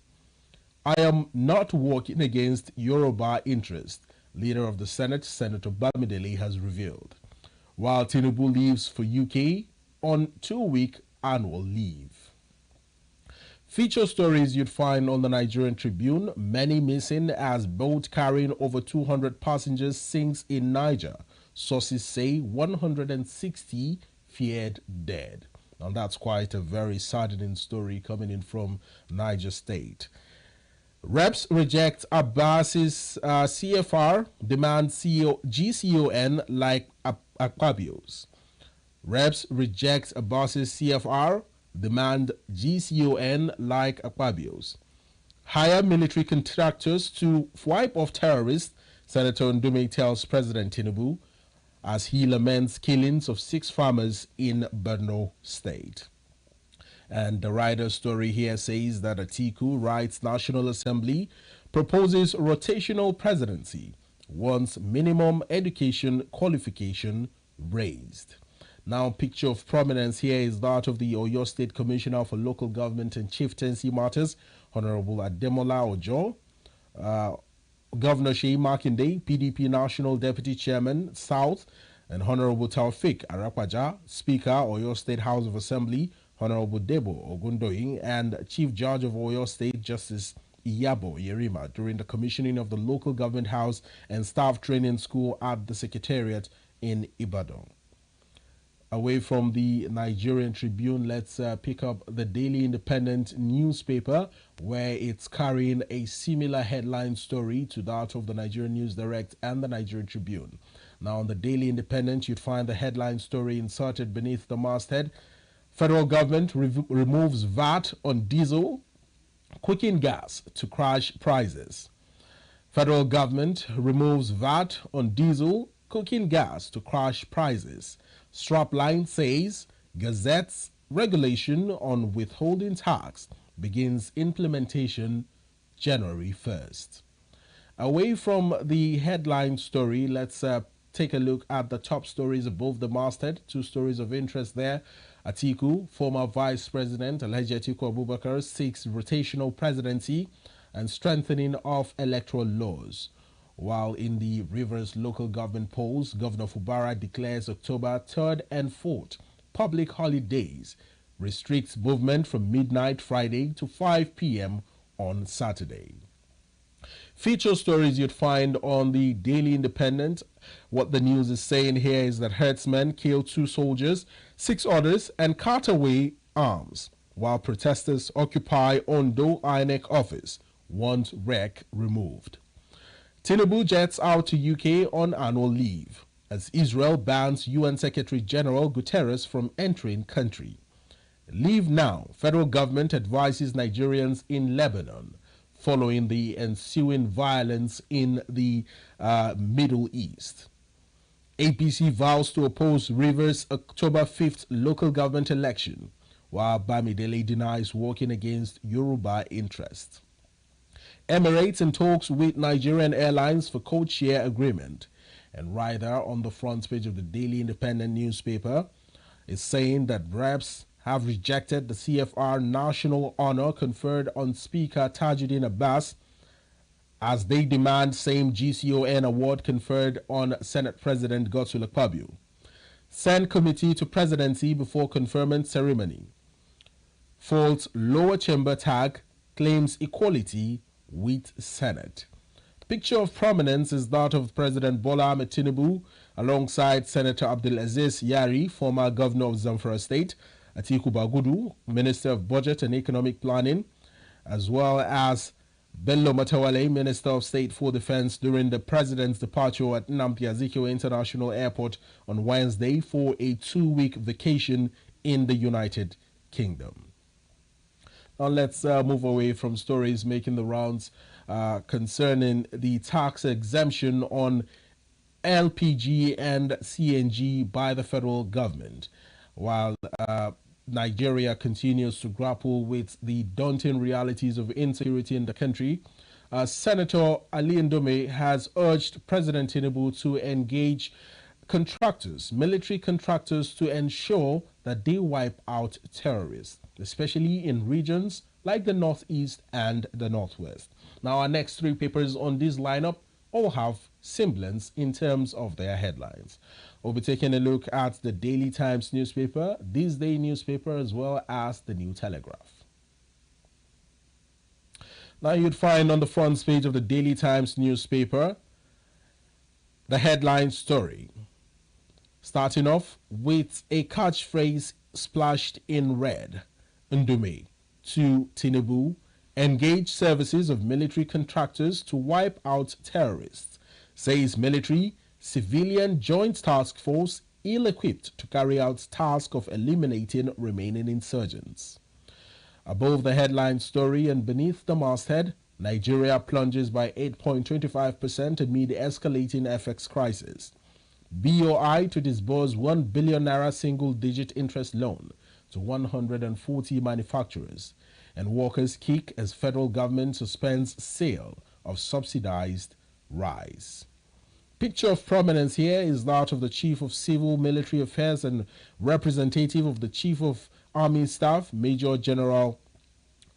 I am not working against Yoruba interest, leader of the Senate, Senator Bamidele, has revealed. While Tinubu leaves for UK on 2-week annual leave. Feature stories you'd find on the Nigerian Tribune, many missing as boat carrying over 200 passengers sinks in Niger. Sources say 160 feared dead. Now that's quite a very saddening story coming in from Niger State. Reps reject Abbas's CFR, demand GCON like Akpabios. Reps reject Abbas's CFR, demand GCON like Akpabios. Hire military contractors to wipe off terrorists, Senator Ndume tells President Tinubu as he laments killings of 6 farmers in Borno State. And the writer's story here says that Atiku writes National Assembly proposes rotational presidency, wants minimum education qualification raised. Now, picture of prominence here is that of the Oyo State Commissioner for Local Government and Chieftaincy Matters, Honorable Ademola Ojo, Governor Sheyi Makinde, PDP National Deputy Chairman, South, and Honorable Taufik Arapaja, Speaker, Oyo State House of Assembly, Honorable Debo Ogundoyin, and Chief Judge of Oyo State, Justice Iyabo Yerima, during the commissioning of the Local Government House and Staff Training School at the Secretariat in Ibadan. Away from the Nigerian Tribune, let's pick up the Daily Independent newspaper, where it's carrying a similar headline story to that of the Nigerian News Direct and the Nigerian Tribune. Now, on the Daily Independent, you'd find the headline story inserted beneath the masthead. Federal government removes VAT on diesel, cooking gas to crash prices. Federal government removes VAT on diesel, cooking gas to crash prices. Strapline says Gazette's regulation on withholding tax begins implementation January 1st. Away from the headline story, let's take a look at the top stories above the masthead. 2 stories of interest there. Atiku, former Vice President Alhaji Atiku Abubakar, seeks rotational presidency and strengthening of electoral laws. While in the Rivers local government polls, Governor Fubara declares October 3rd and 4th public holidays, restricts movement from midnight Friday to 5 p.m. on Saturday. Feature stories you'd find on the Daily Independent. What the news is saying here is that herdsmen killed 2 soldiers, 6 others, and cart away arms, while protesters occupy Ondo INEC office, want wreck removed. Tinubu jets out to UK on annual leave as Israel bans UN Secretary General Guterres from entering country. Leave now. Federal government advises Nigerians in Lebanon following the ensuing violence in the Middle East. APC vows to oppose Rivers' October 5th local government election, while Bamidele denies working against Yoruba interests. Emirates in talks with Nigerian Airlines for code-share agreement. And Ryder, on the front page of the Daily Independent newspaper, is saying that reps have rejected the CFR national honor conferred on Speaker Tajuddin Abbas as they demand same GCON award conferred on Senate President Godswill Akpabio. Send committee to presidency before conferment ceremony. Faults lower chamber tag, claims equality with Senate. Picture of prominence is that of President Bola Ahmed Tinubu alongside Senator Abdulaziz Yari, former governor of Zamfara State, Atiku Bagudu, Minister of Budget and Economic Planning, as well as Bello Matawale, Minister of State for Defense, during the president's departure at Nnamdi Azikiwe International Airport on Wednesday for a 2-week vacation in the United Kingdom. Now let's move away from stories making the rounds concerning the tax exemption on LPG and CNG by the federal government. While Nigeria continues to grapple with the daunting realities of insecurity in the country, Senator Ali Ndome has urged President Tinubu to engage contractors, military contractors, to ensure that they wipe out terrorists, especially in regions like the Northeast and the Northwest. Now, our next 3 papers on this lineup all have semblance in terms of their headlines. We'll be taking a look at the Daily Times newspaper, This Day newspaper, as well as the New Telegraph. Now, you'd find on the front page of the Daily Times newspaper the headline story, starting off with a catchphrase splashed in red. Ndume to Tinubu: engage services of military contractors to wipe out terrorists, says military civilian joint task force ill-equipped to carry out task of eliminating remaining insurgents. Above the headline story and beneath the masthead, Nigeria plunges by 8.25% amid escalating FX crisis. BOI to disburse 1 billion naira single-digit interest loan to 140 manufacturers, and workers kick as federal government suspends sale of subsidized rice. Picture of prominence here is that of the Chief of Civil Military Affairs and representative of the Chief of Army Staff, Major General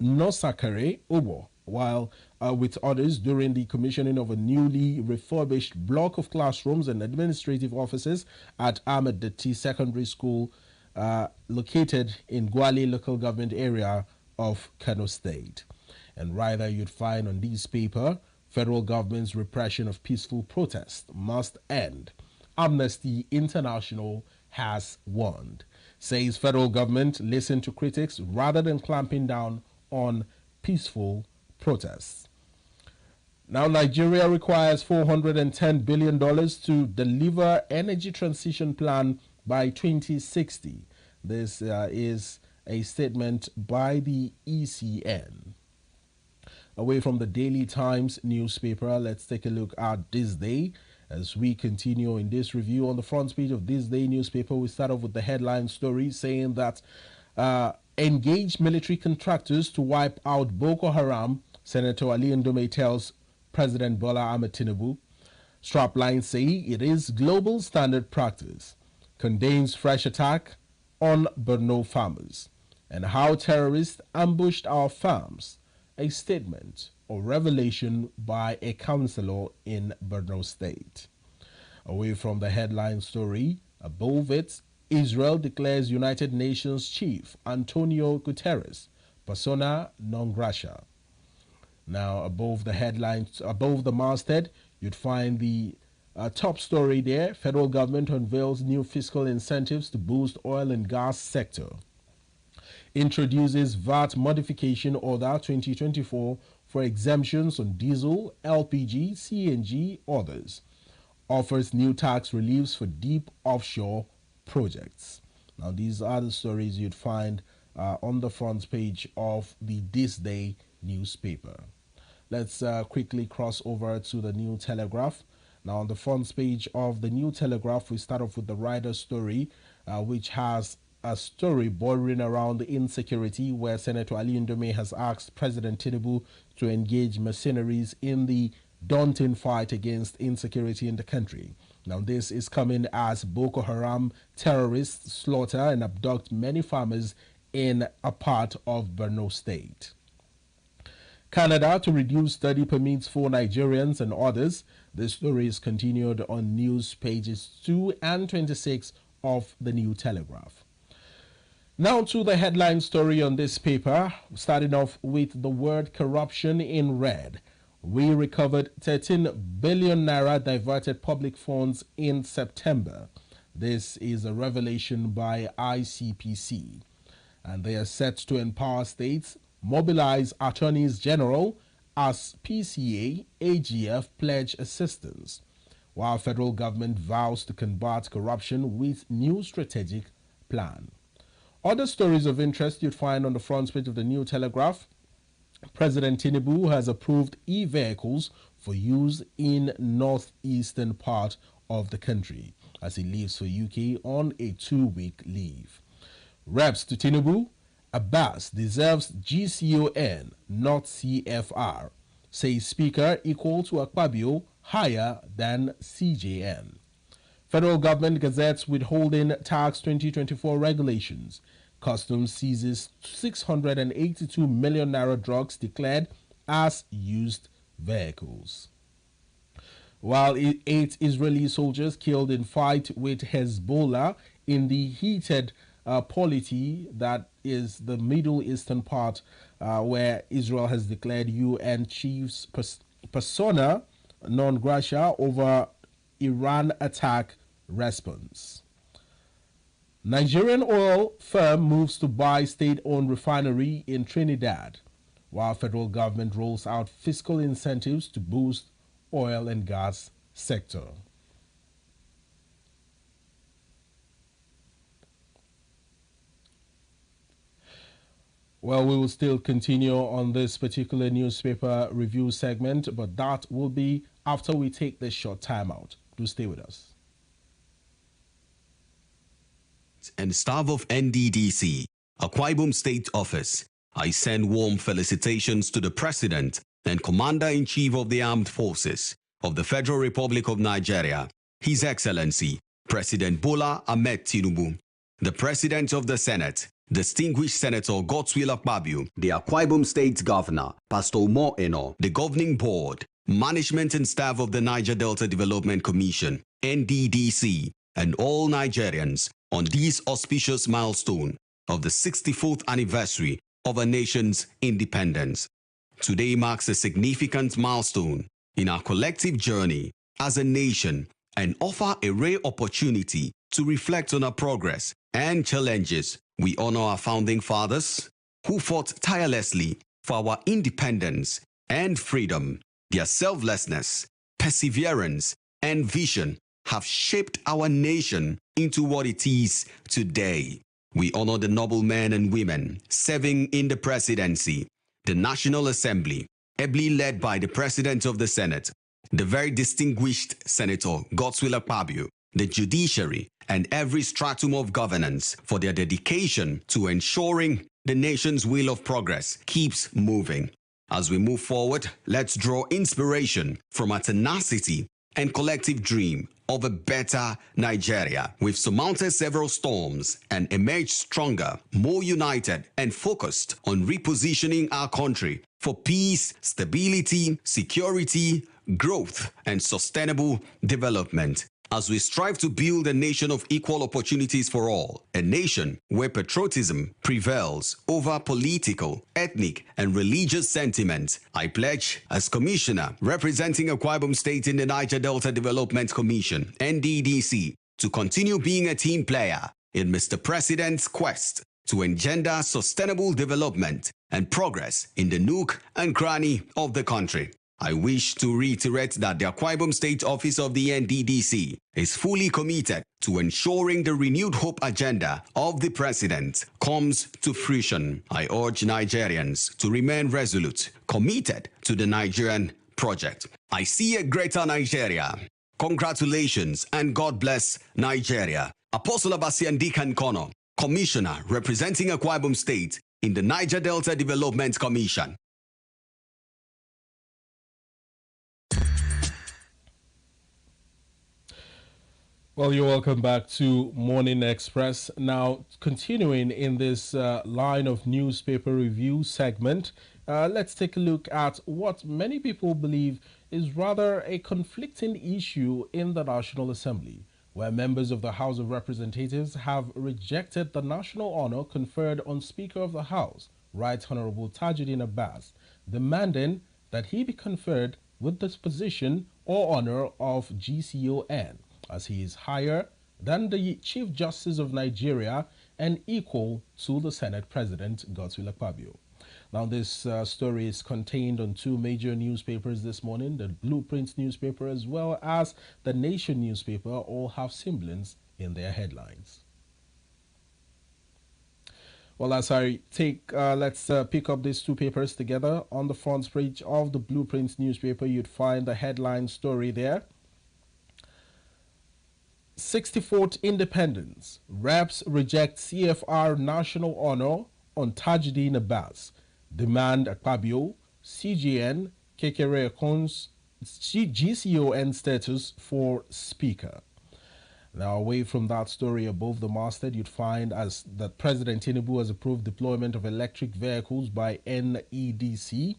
Nosakare Obo, while with others during the commissioning of a newly refurbished block of classrooms and administrative offices at Ahmed Datti Secondary School, located in Gwale local government area of Kano State. And rather, you'd find on this paper, federal government's repression of peaceful protest must end. Amnesty International has warned. Says federal government listen to critics rather than clamping down on peaceful protests. Now, Nigeria requires $410 billion to deliver energy transition plan by 2060. This is a statement by the ECN. Away from the Daily Times newspaper, let's take a look at This Day. As we continue in this review, on the front page of This Day newspaper, we start off with the headline story saying that engage military contractors to wipe out Boko Haram, Senator Ali Ndome tells President Bola Ahmed Tinubu. Straplines say it is global standard practice. Contains fresh attack on Borno farmers, and how terrorists ambushed our farms. A statement or revelation by a councillor in Borno State. Away from the headline story, above it, Israel declares United Nations Chief Antonio Guterres persona non grata. Now, above the headlines, above the masthead, you'd find the top story there. Federal government unveils new fiscal incentives to boost oil and gas sector. Introduces VAT modification order 2024 for exemptions on diesel, LPG, CNG, others. Offers new tax reliefs for deep offshore projects. Now, these are the stories you'd find on the front page of the This Day newspaper. Let's quickly cross over to the New Telegraph. Now, on the front page of the New Telegraph, we start off with the rider story, which has a story bordering around insecurity, where Senator Ali Ndome has asked President Tinubu to engage mercenaries in the daunting fight against insecurity in the country. Now, this is coming as Boko Haram terrorists slaughter and abduct many farmers in a part of Borno State. Canada to reduce study permits for Nigerians and others. The story is continued on news pages 2 and 26 of the New Telegraph. Now to the headline story on this paper, starting off with the word corruption in red. We recovered 13 billion naira diverted public funds in September. This is a revelation by ICPC. And they are set to empower states, mobilize attorneys general as PCA, AGF pledge assistance, while federal government vows to combat corruption with new strategic plan. Other stories of interest you'd find on the front page of the New Telegraph. President Tinubu has approved e-vehicles for use in northeastern part of the country as he leaves for UK on a 2-week leave. Reps to Tinubu, Abbas deserves GCON, not CFR, says Speaker equal to Akpabio, higher than CJN. Federal government gazettes withholding tax 2024 regulations. Customs seizes 682 million naira drugs declared as used vehicles. While 8 Israeli soldiers killed in fight with Hezbollah in the heated polity that is the Middle Eastern part, where Israel has declared UN chiefs persona non grata over Iran attack response. Nigerian oil firm moves to buy state-owned refinery in Trinidad, while federal government rolls out fiscal incentives to boost oil and gas sector. Well, we will still continue on this particular newspaper review segment, but that will be after we take this short time out. Do stay with us. And staff of NDDC, Akwa Ibom State Office, I send warm felicitations to the President and Commander-in-Chief of the Armed Forces of the Federal Republic of Nigeria, His Excellency, President Bola Ahmed Tinubu, the President of the Senate, Distinguished Senator Godswill Akpabio, the Akwa Ibom State Governor, Pastor Umar Eno, the Governing Board, Management and staff of the Niger Delta Development Commission, NDDC, and all Nigerians on this auspicious milestone of the 64th anniversary of our nation's independence. Today marks a significant milestone in our collective journey as a nation and offer a rare opportunity to reflect on our progress and challenges. We honor our founding fathers who fought tirelessly for our independence and freedom. Their selflessness, perseverance, and vision have shaped our nation into what it is today. We honor the noble men and women serving in the presidency, the National Assembly, ably led by the President of the Senate, the very distinguished Senator Godswill Akpabio, the judiciary, and every stratum of governance for their dedication to ensuring the nation's wheel of progress keeps moving. As we move forward, let's draw inspiration from our tenacity and collective dream of a better Nigeria. We've surmounted several storms and emerged stronger, more united, and focused on repositioning our country for peace, stability, security, growth, and sustainable development. As we strive to build a nation of equal opportunities for all, a nation where patriotism prevails over political, ethnic, and religious sentiment, I pledge as Commissioner representing Akwa Ibom State in the Niger Delta Development Commission, NDDC, to continue being a team player in Mr. President's quest to engender sustainable development and progress in the nook and cranny of the country. I wish to reiterate that the Akwa Ibom State Office of the NDDC is fully committed to ensuring the renewed hope agenda of the President comes to fruition. I urge Nigerians to remain resolute, committed to the Nigerian project. I see a greater Nigeria Congratulations and God bless Nigeria. Apostle Abasian Deacon Kono, Commissioner representing Akwa Ibom State in the Niger Delta Development Commission. Well, you're welcome back to Morning Express. Now, continuing in this line of newspaper review segment, let's take a look at what many people believe is rather a conflicting issue in the National Assembly, where members of the House of Representatives have rejected the national honor conferred on Speaker of the House, Right Honorable Tajuddin Abbas, demanding that he be conferred with this position or honor of GCON, as he is higher than the Chief Justice of Nigeria and equal to the Senate President, Godswill Akpabio. Now, this story is contained on two major newspapers this morning. The Blueprint newspaper as well as the Nation newspaper all have semblance in their headlines. Well, as I take, let's pick up these two papers together. On the front page of the Blueprint newspaper, you'd find the headline story there. 64th Independence. Reps reject CFR national honor on Tajuddin Abbas. Demand Akpabio, CGN, Kekere Akon's GCON status for Speaker. Now, away from that story above the masthead, you'd find as that President Tinubu has approved deployment of electric vehicles by NEDC,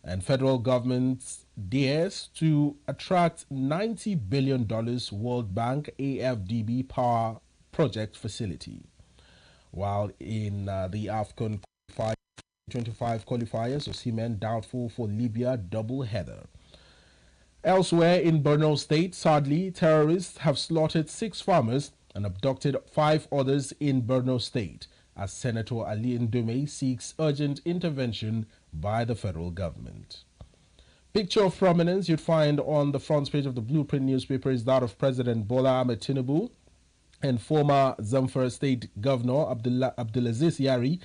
and federal government dares to attract $90 billion World Bank AFDB power project facility. While in the AFCON 25 qualifiers, Osimhen doubtful for Libya double header. Elsewhere in Borno State, sadly, terrorists have slaughtered 6 farmers and abducted 5 others in Borno State, as Senator Ali Ndume seeks urgent intervention by the federal government. Picture of prominence you'd find on the front page of the Blueprint newspaper is that of President Bola Ahmed Tinubu and former Zamfara State Governor Abdulaziz Yari,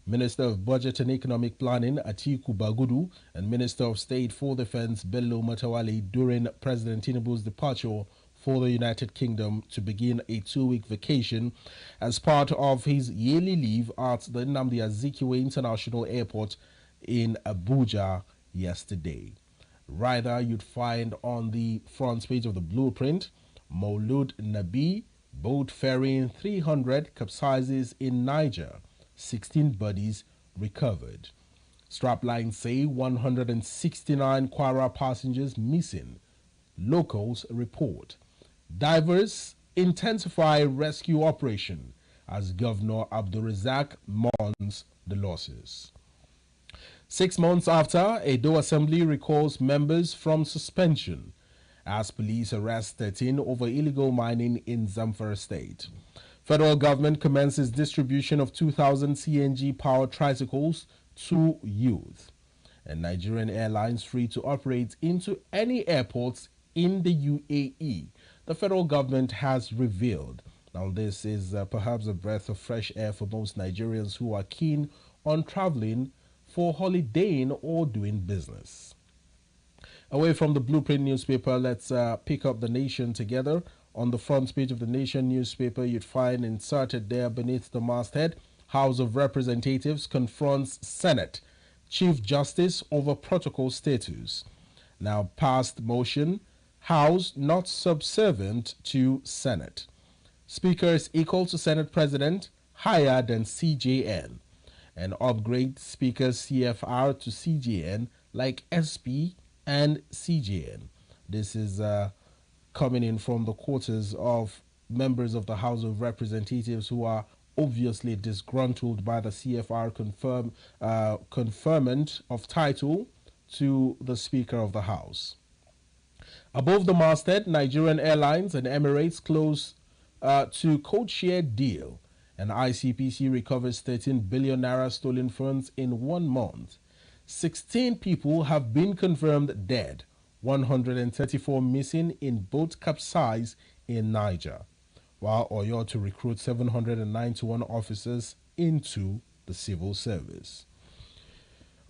Minister of Budget and Economic Planning Atiku Bagudu, and Minister of State for Defense Bello Matawale during President Tinubu's departure for the United Kingdom to begin a 2-week vacation as part of his yearly leave at the Nnamdi Azikiwe International Airport in Abuja yesterday. Rather, you'd find on the front page of the Blueprint, Maulud Nabi, boat ferrying 300 capsizes in Niger, 16 bodies recovered. Straplines say 169 Kwara passengers missing. Locals report. Divers intensify rescue operation as Governor Abdulrazak mourns the losses. 6 months after, Edo Assembly recalls members from suspension as police arrest 13 over illegal mining in Zamfara State. Federal government commences distribution of 2,000 CNG-powered tricycles to youth. And Nigerian Airlines free to operate into any airports in the UAE, the federal government has revealed. Now, this is perhaps a breath of fresh air for most Nigerians who are keen on traveling for holidaying or doing business. Away from the Blueprint newspaper, let's pick up the Nation together. On the front page of the Nation newspaper, you'd find inserted there beneath the masthead, House of Representatives confronts Senate Chief Justice over protocol status. Now, passed motion, House not subservient to Senate. Speaker is equal to Senate President, higher than CJN. And upgrade Speaker CFR to CJN like SP and CJN. This is coming in from the quarters of members of the House of Representatives who are obviously disgruntled by the CFR conferment of title to the Speaker of the House. Above the masthead, Nigerian Airlines and Emirates close to code-share deal, and ICPC recovers 13 billion naira stolen funds in 1 month. 16 people have been confirmed dead, 134 missing in boat capsize in Niger, while Oyo to recruit 791 officers into the civil service.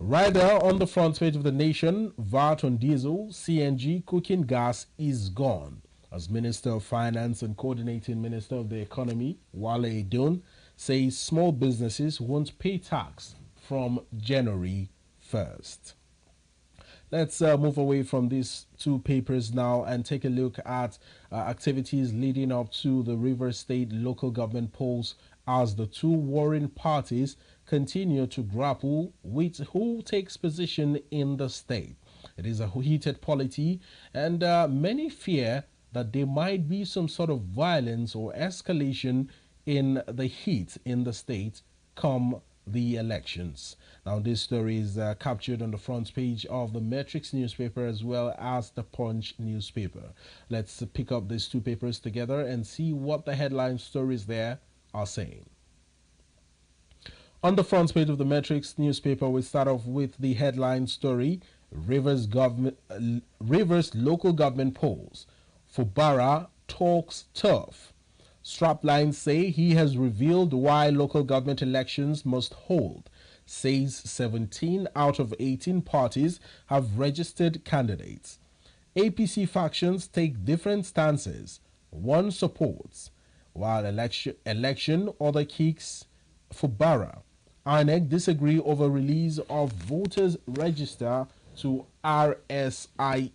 Right there on the front page of the Nation, VAT on diesel, CNG, cooking gas is gone. As Minister of Finance and Coordinating Minister of the Economy, Wale Edun, says small businesses won't pay tax from January 1st. Let's move away from these two papers now and take a look at activities leading up to the Rivers State local government polls as the two warring parties continue to grapple with who takes position in the state. It is a heated polity, and many fear that there might be some sort of violence or escalation in the heat in the state come the elections. Now, this story is captured on the front page of the Matrix newspaper as well as the Punch newspaper. Let's pick up these two papers together and see what the headline stories there are saying. On the front page of the Matrix newspaper, we start off with the headline story: Rivers local government polls. Fubara talks tough. Straplines say he has revealed why local government elections must hold. Says 17 out of 18 parties have registered candidates. APC factions take different stances. One supports, while election other kicks Fubara. INEC disagree over release of voters register to RSIEC.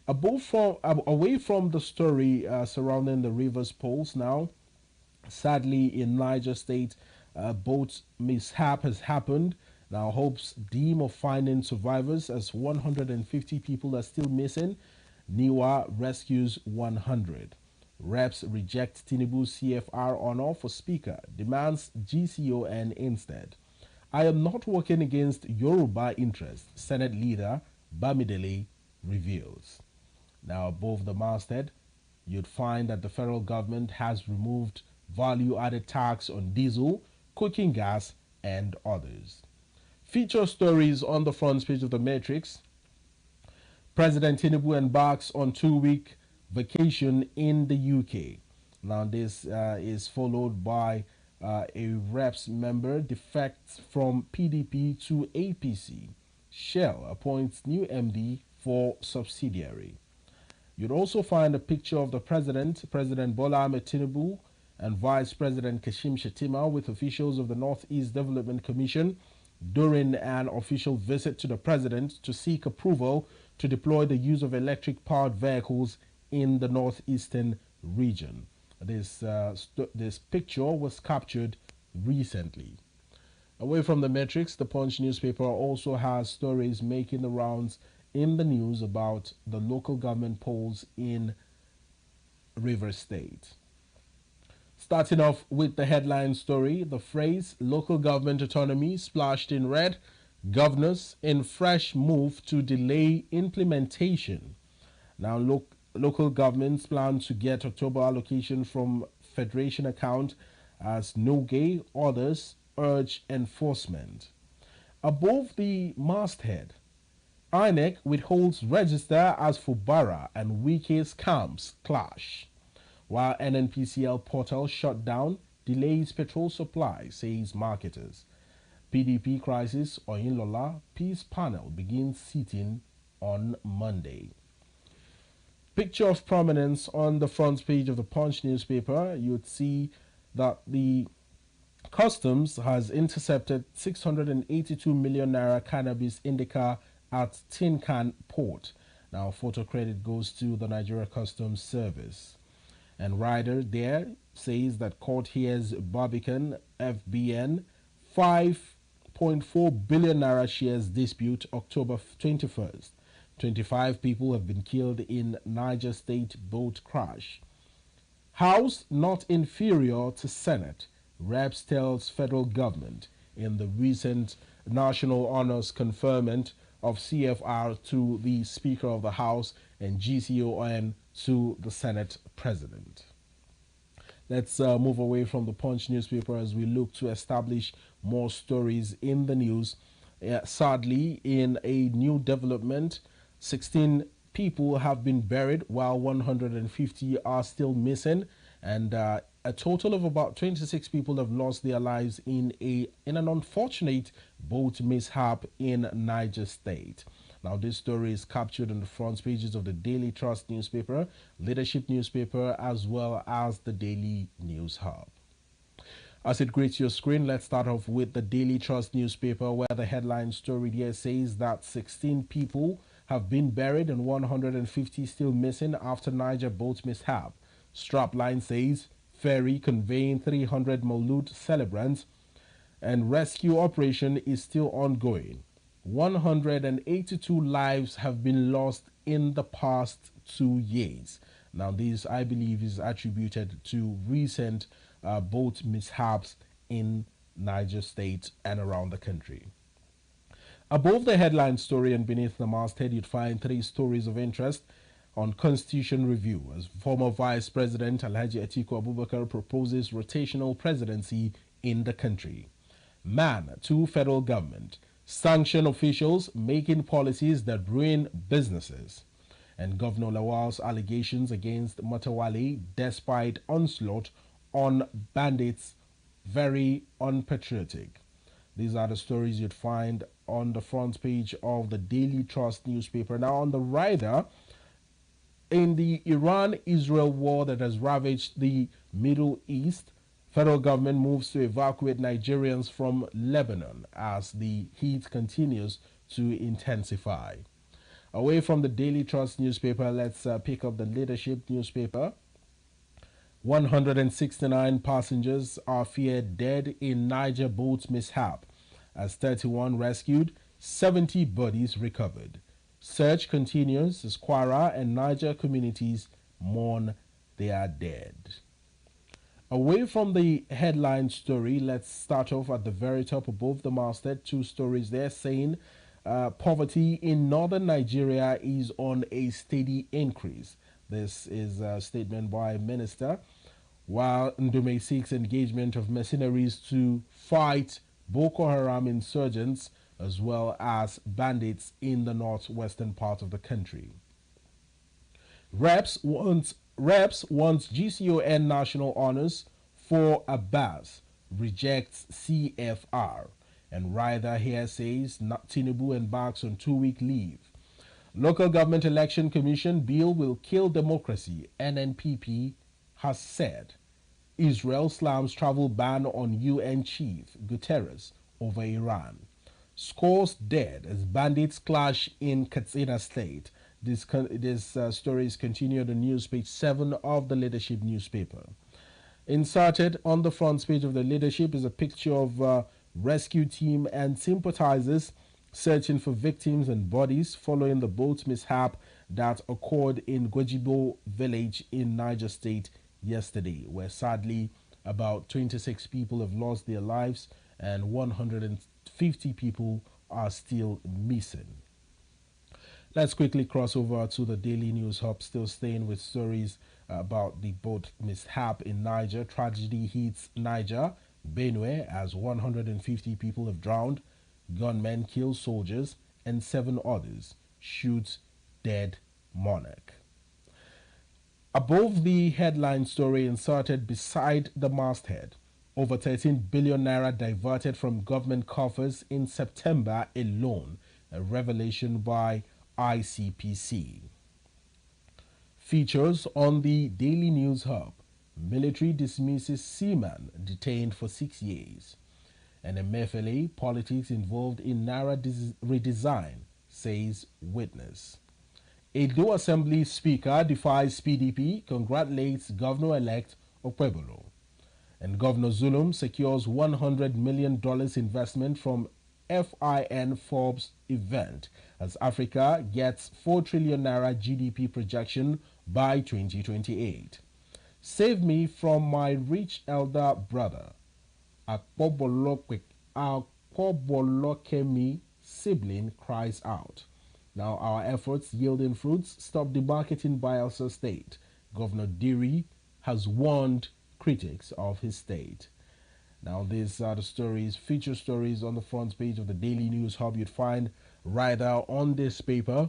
Away from the story surrounding the Rivers polls now, sadly in Niger State, boat mishap has happened. Now hopes dim of finding survivors as 150 people are still missing. NIWA rescues 100. Reps reject Tinubu's CFR honor for Speaker, demands GCON instead. I am not working against Yoruba interests, Senate Leader Bamidele reveals. Now, above the masthead, you'd find that the federal government has removed value-added tax on diesel, cooking gas, and others. Feature stories on the front page of the Matrix. President Tinubu embarks on 2-week vacation in the UK. Now, this is followed by a reps member defects from PDP to APC. Shell appoints new MD for subsidiary. You'd also find a picture of the President Bola Ahmed Tinubu, and Vice President Kashim Shettima with officials of the Northeast Development Commission during an official visit to the President to seek approval to deploy the use of electric-powered vehicles in the northeastern region. This picture was captured recently. Away from the Matrix, the Punch newspaper also has stories making the rounds in the news about the local government polls in Rivers State. Starting off with the headline story, the phrase local government autonomy splashed in red, governors in fresh move to delay implementation. Now, local governments plan to get October allocation from Federation account as Noge, others urge enforcement. Above the masthead, INEC withholds register as Fubara and Wike's camps clash. While NNPCL portal shut down, delays petrol supply, says marketers. PDP crisis, Oyinlola, peace panel begins sitting on Monday. Picture of prominence on the front page of the Punch newspaper, you'd see that the Customs has intercepted 682 million naira cannabis indica at Tin Can Port. Now, photo credit goes to the Nigeria Customs Service. And Ryder there says that court hears Barbican FBN 5.4 billion naira shares dispute October 21st. 25 people have been killed in Niger State boat crash. House not inferior to Senate, Reps tells federal government in the recent national honors conferment of CFR to the Speaker of the House and GCON to the Senate President. Let's move away from the Punch newspaper as we look to establish more stories in the news. Sadly, in a new development, 16 people have been buried while 150 are still missing. And a total of about 26 people have lost their lives in an unfortunate boat mishap in Niger State. Now, this story is captured on the front pages of the Daily Trust newspaper, Leadership newspaper, as well as the Daily News Hub. As it greets your screen, let's start off with the Daily Trust newspaper, where the headline story there says that 16 people have been buried and 150 still missing after Niger boat mishap. Strapline says ferry conveying 300 Maulud celebrants and rescue operation is still ongoing. 182 lives have been lost in the past 2 years. Now, this, I believe, is attributed to recent boat mishaps in Niger State and around the country. Above the headline story and beneath the masthead, you'd find 3 stories of interest on Constitution review, as former Vice President Alhaji Atiku Abubakar proposes rotational presidency in the country. Man to federal government. Sanction officials making policies that ruin businesses. And Governor Lawal's allegations against Matawale despite onslaught on bandits very unpatriotic. These are the stories you'd find on the front page of the Daily Trust newspaper. Now, on the rider, in the Iran-Israel war that has ravaged the Middle East, federal government moves to evacuate Nigerians from Lebanon as the heat continues to intensify. Away from the Daily Trust newspaper, let's pick up the Leadership newspaper. 169 passengers are feared dead in Niger boat mishap, as 31 rescued, 70 bodies recovered. Search continues as Kwara and Niger communities mourn their dead. Away from the headline story, let's start off at the very top above the masthead. 2 stories there saying poverty in northern Nigeria is on a steady increase. This is a statement by Minister, while Ndume seeks engagement of mercenaries to fight Boko Haram insurgents as well as bandits in the northwestern part of the country. Reps wants GCON national honors for Abbas, rejects CFR, and Ryder here says Tinubu embarks on 2-week leave. Local Government Election Commission bill will kill democracy, NNPP has said. Israel slams travel ban on UN chief Guterres over Iran. Scores dead as bandits clash in Katsina State. This story is continued on news page 7 of the Leadership newspaper. Inserted on the front page of the Leadership is a picture of rescue team and sympathizers searching for victims and bodies following the boat mishap that occurred in Gwejibo village in Niger State yesterday, where sadly about 26 people have lost their lives and 150 people are still missing. Let's quickly cross over to the Daily News Hub, still staying with stories about the boat mishap in Niger. Tragedy hits Niger, Benue, as 150 people have drowned, gunmen kill soldiers, and 7 others shoot dead monarch. Above the headline story inserted beside the masthead, over 13 billion naira diverted from government coffers in September alone, a revelation by ICPC. Features on the Daily News Hub. Military dismisses seaman detained for 6 years. And Emefiele, politics involved in Naira redesign, says witness. Edo Assembly Speaker defies PDP, congratulates Governor-elect Okpebolo. And Governor Zulum secures $100 million investment from FIN Forbes event as Africa gets 4 trillion naira GDP projection by 2028. Save me from my rich elder brother. Akpobolokemi sibling cries out. Now our efforts yielding fruits. Stop the marketing by Elsa State. Governor Diri has warned critics of his state. Now these are the stories, feature stories on the front page of the Daily News Hub. You'd find right there on this paper.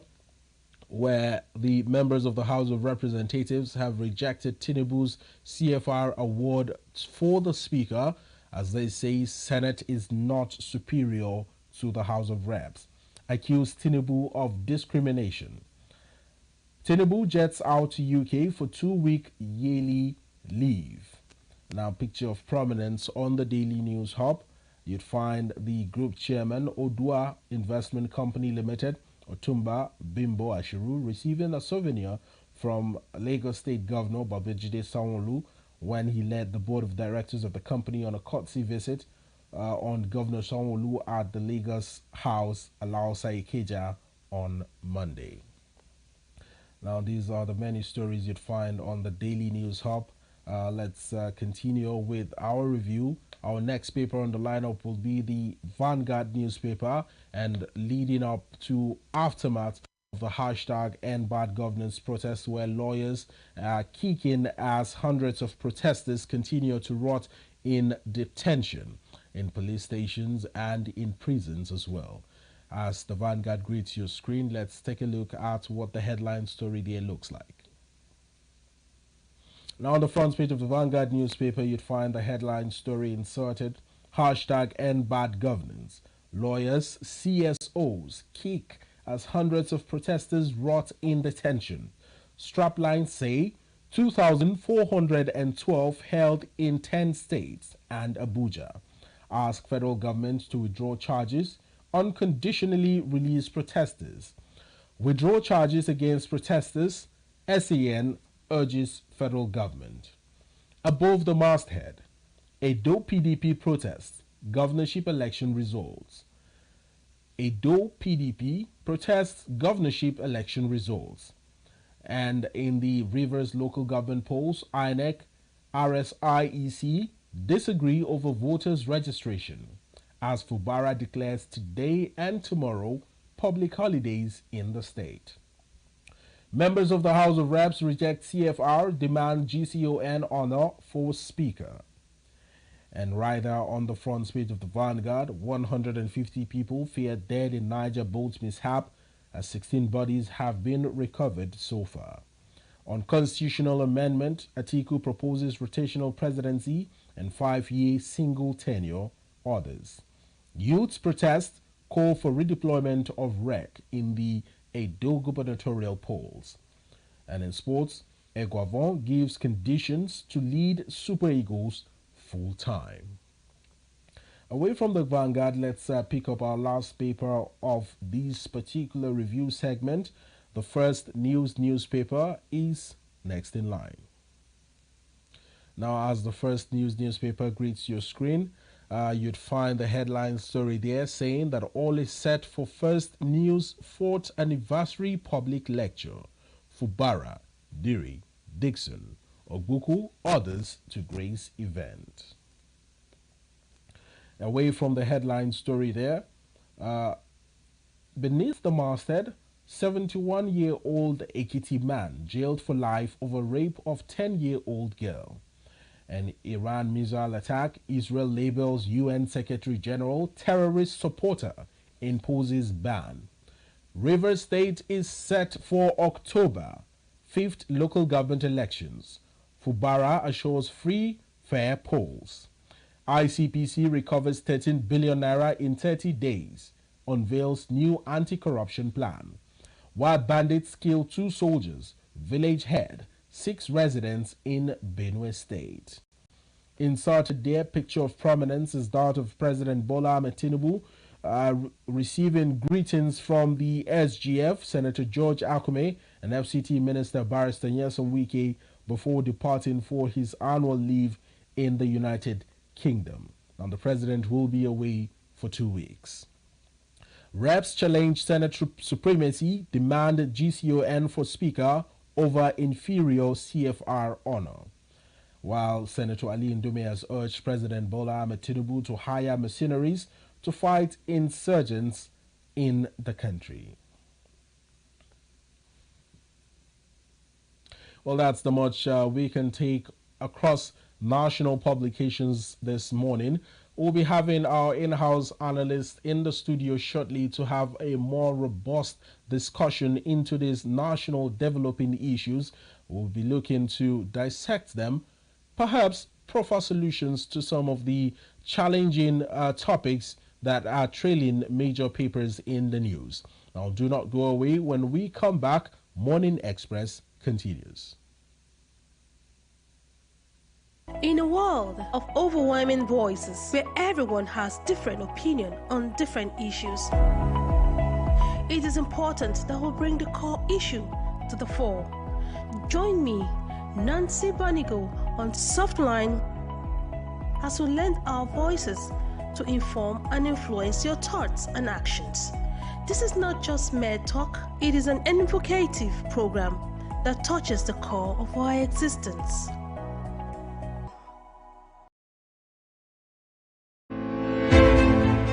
where the members of the House of Representatives have rejected Tinubu's CFR award for the Speaker, as they say Senate is not superior to the House of Reps, accused Tinubu of discrimination. Tinubu jets out to UK for 2-week yearly leave. Now, picture of prominence on the Daily News Hub. You'd find the group chairman, Odua Investment Company Limited, Otumba Bimbo Ashiru, receiving a souvenir from Lagos State Governor Babajide Sanwo-Olu when he led the board of directors of the company on a courtesy visit on Governor Sanwo-Olu at the Lagos House, Alaosa Ikeja, on Monday. Now, these are the many stories you'd find on the Daily News Hub. Let's continue with our review. Our next paper on the lineup will be the Vanguard newspaper, and leading up to aftermath of the hashtag End Bad Governance protest, where lawyers are kicking as hundreds of protesters continue to rot in detention in police stations and in prisons as well. As the Vanguard greets your screen, let's take a look at what the headline story there looks like. Now, on the front page of the Vanguard newspaper, you'd find the headline story inserted, hashtag End Bad Governance. Lawyers, CSOs kick as hundreds of protesters rot in detention. Straplines say 2,412 held in 10 states and Abuja. Ask federal government to withdraw charges, unconditionally release protesters. Withdraw charges against protesters, SAN urges federal government. Above the masthead, Edo PDP protest, governorship election results. Edo PDP protests governorship election results. And in the Rivers local government polls, INEC, RSIEC disagree over voters' registration, as Fubara declares today and tomorrow public holidays in the state. Members of the House of Reps reject CFR, demand GCON honor for Speaker. And right there on the front page of the Vanguard, 150 people feared dead in Niger boat mishap, as 16 bodies have been recovered so far. On constitutional amendment, Atiku proposes rotational presidency and 5-year single tenure orders. Youths protest, call for redeployment of REC in the Edo gubernatorial polls. And in sports, Eguavon gives conditions to lead Super Eagles full time. Away from the Vanguard, let's pick up our last paper of this particular review segment. The First News newspaper is next in line. Now, as the First News newspaper greets your screen, you'd find the headline story there saying that all is set for First News 4th anniversary public lecture. Fubara, Diri, Dixon, Ogbuku, others to grace event. Away from the headline story there, beneath the masthead, 71-year-old Ekiti man jailed for life over rape of 10-year-old girl. An Iran missile attack, Israel labels UN Secretary General terrorist supporter, imposes ban. Rivers State is set for October 5th local government elections. Fubara assures free, fair polls. ICPC recovers 13 billion naira in 30 days, unveils new anti-corruption plan. While bandits kill 2 soldiers, village head, 6 residents in Benue State. Inserted there, picture of prominence is that of President Bola Ahmed Tinubu receiving greetings from the SGF, Senator George Akume, and FCT Minister Barrister Nyesom Wike before departing for his annual leave in the United Kingdom. Now, the president will be away for 2 weeks. Reps challenge Senate supremacy, demand GCON for Speaker over inferior CFR honor. While Senator Ali Ndume has urged President Bola Ahmed Tinubu to hire mercenaries to fight insurgents in the country. Well, that's the much we can take across national publications this morning. We'll be having our in-house analyst in the studio shortly to have a more robust discussion into these national developing issues. We'll be looking to dissect them, perhaps proffer solutions to some of the challenging topics that are trailing major papers in the news. Now, do not go away. When we come back, Morning Express continues. In a world of overwhelming voices where everyone has different opinion on different issues, it is important that we bring the core issue to the fore. Join me, Nancy Banigo, on Softline as we lend our voices to inform and influence your thoughts and actions. This is not just mere talk, it is an evocative program that touches the core of our existence.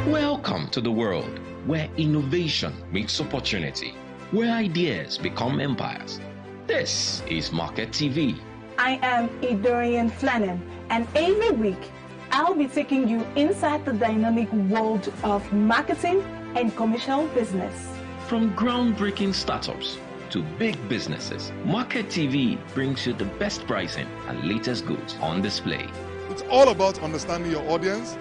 Welcome to the world where innovation meets opportunity, where ideas become empires. This is Market TV. I am Idorian Flannan, and every week I'll be taking you inside the dynamic world of marketing and commercial business. From groundbreaking startups to big businesses, Market TV brings you the best pricing and latest goods on display. It's all about understanding your audience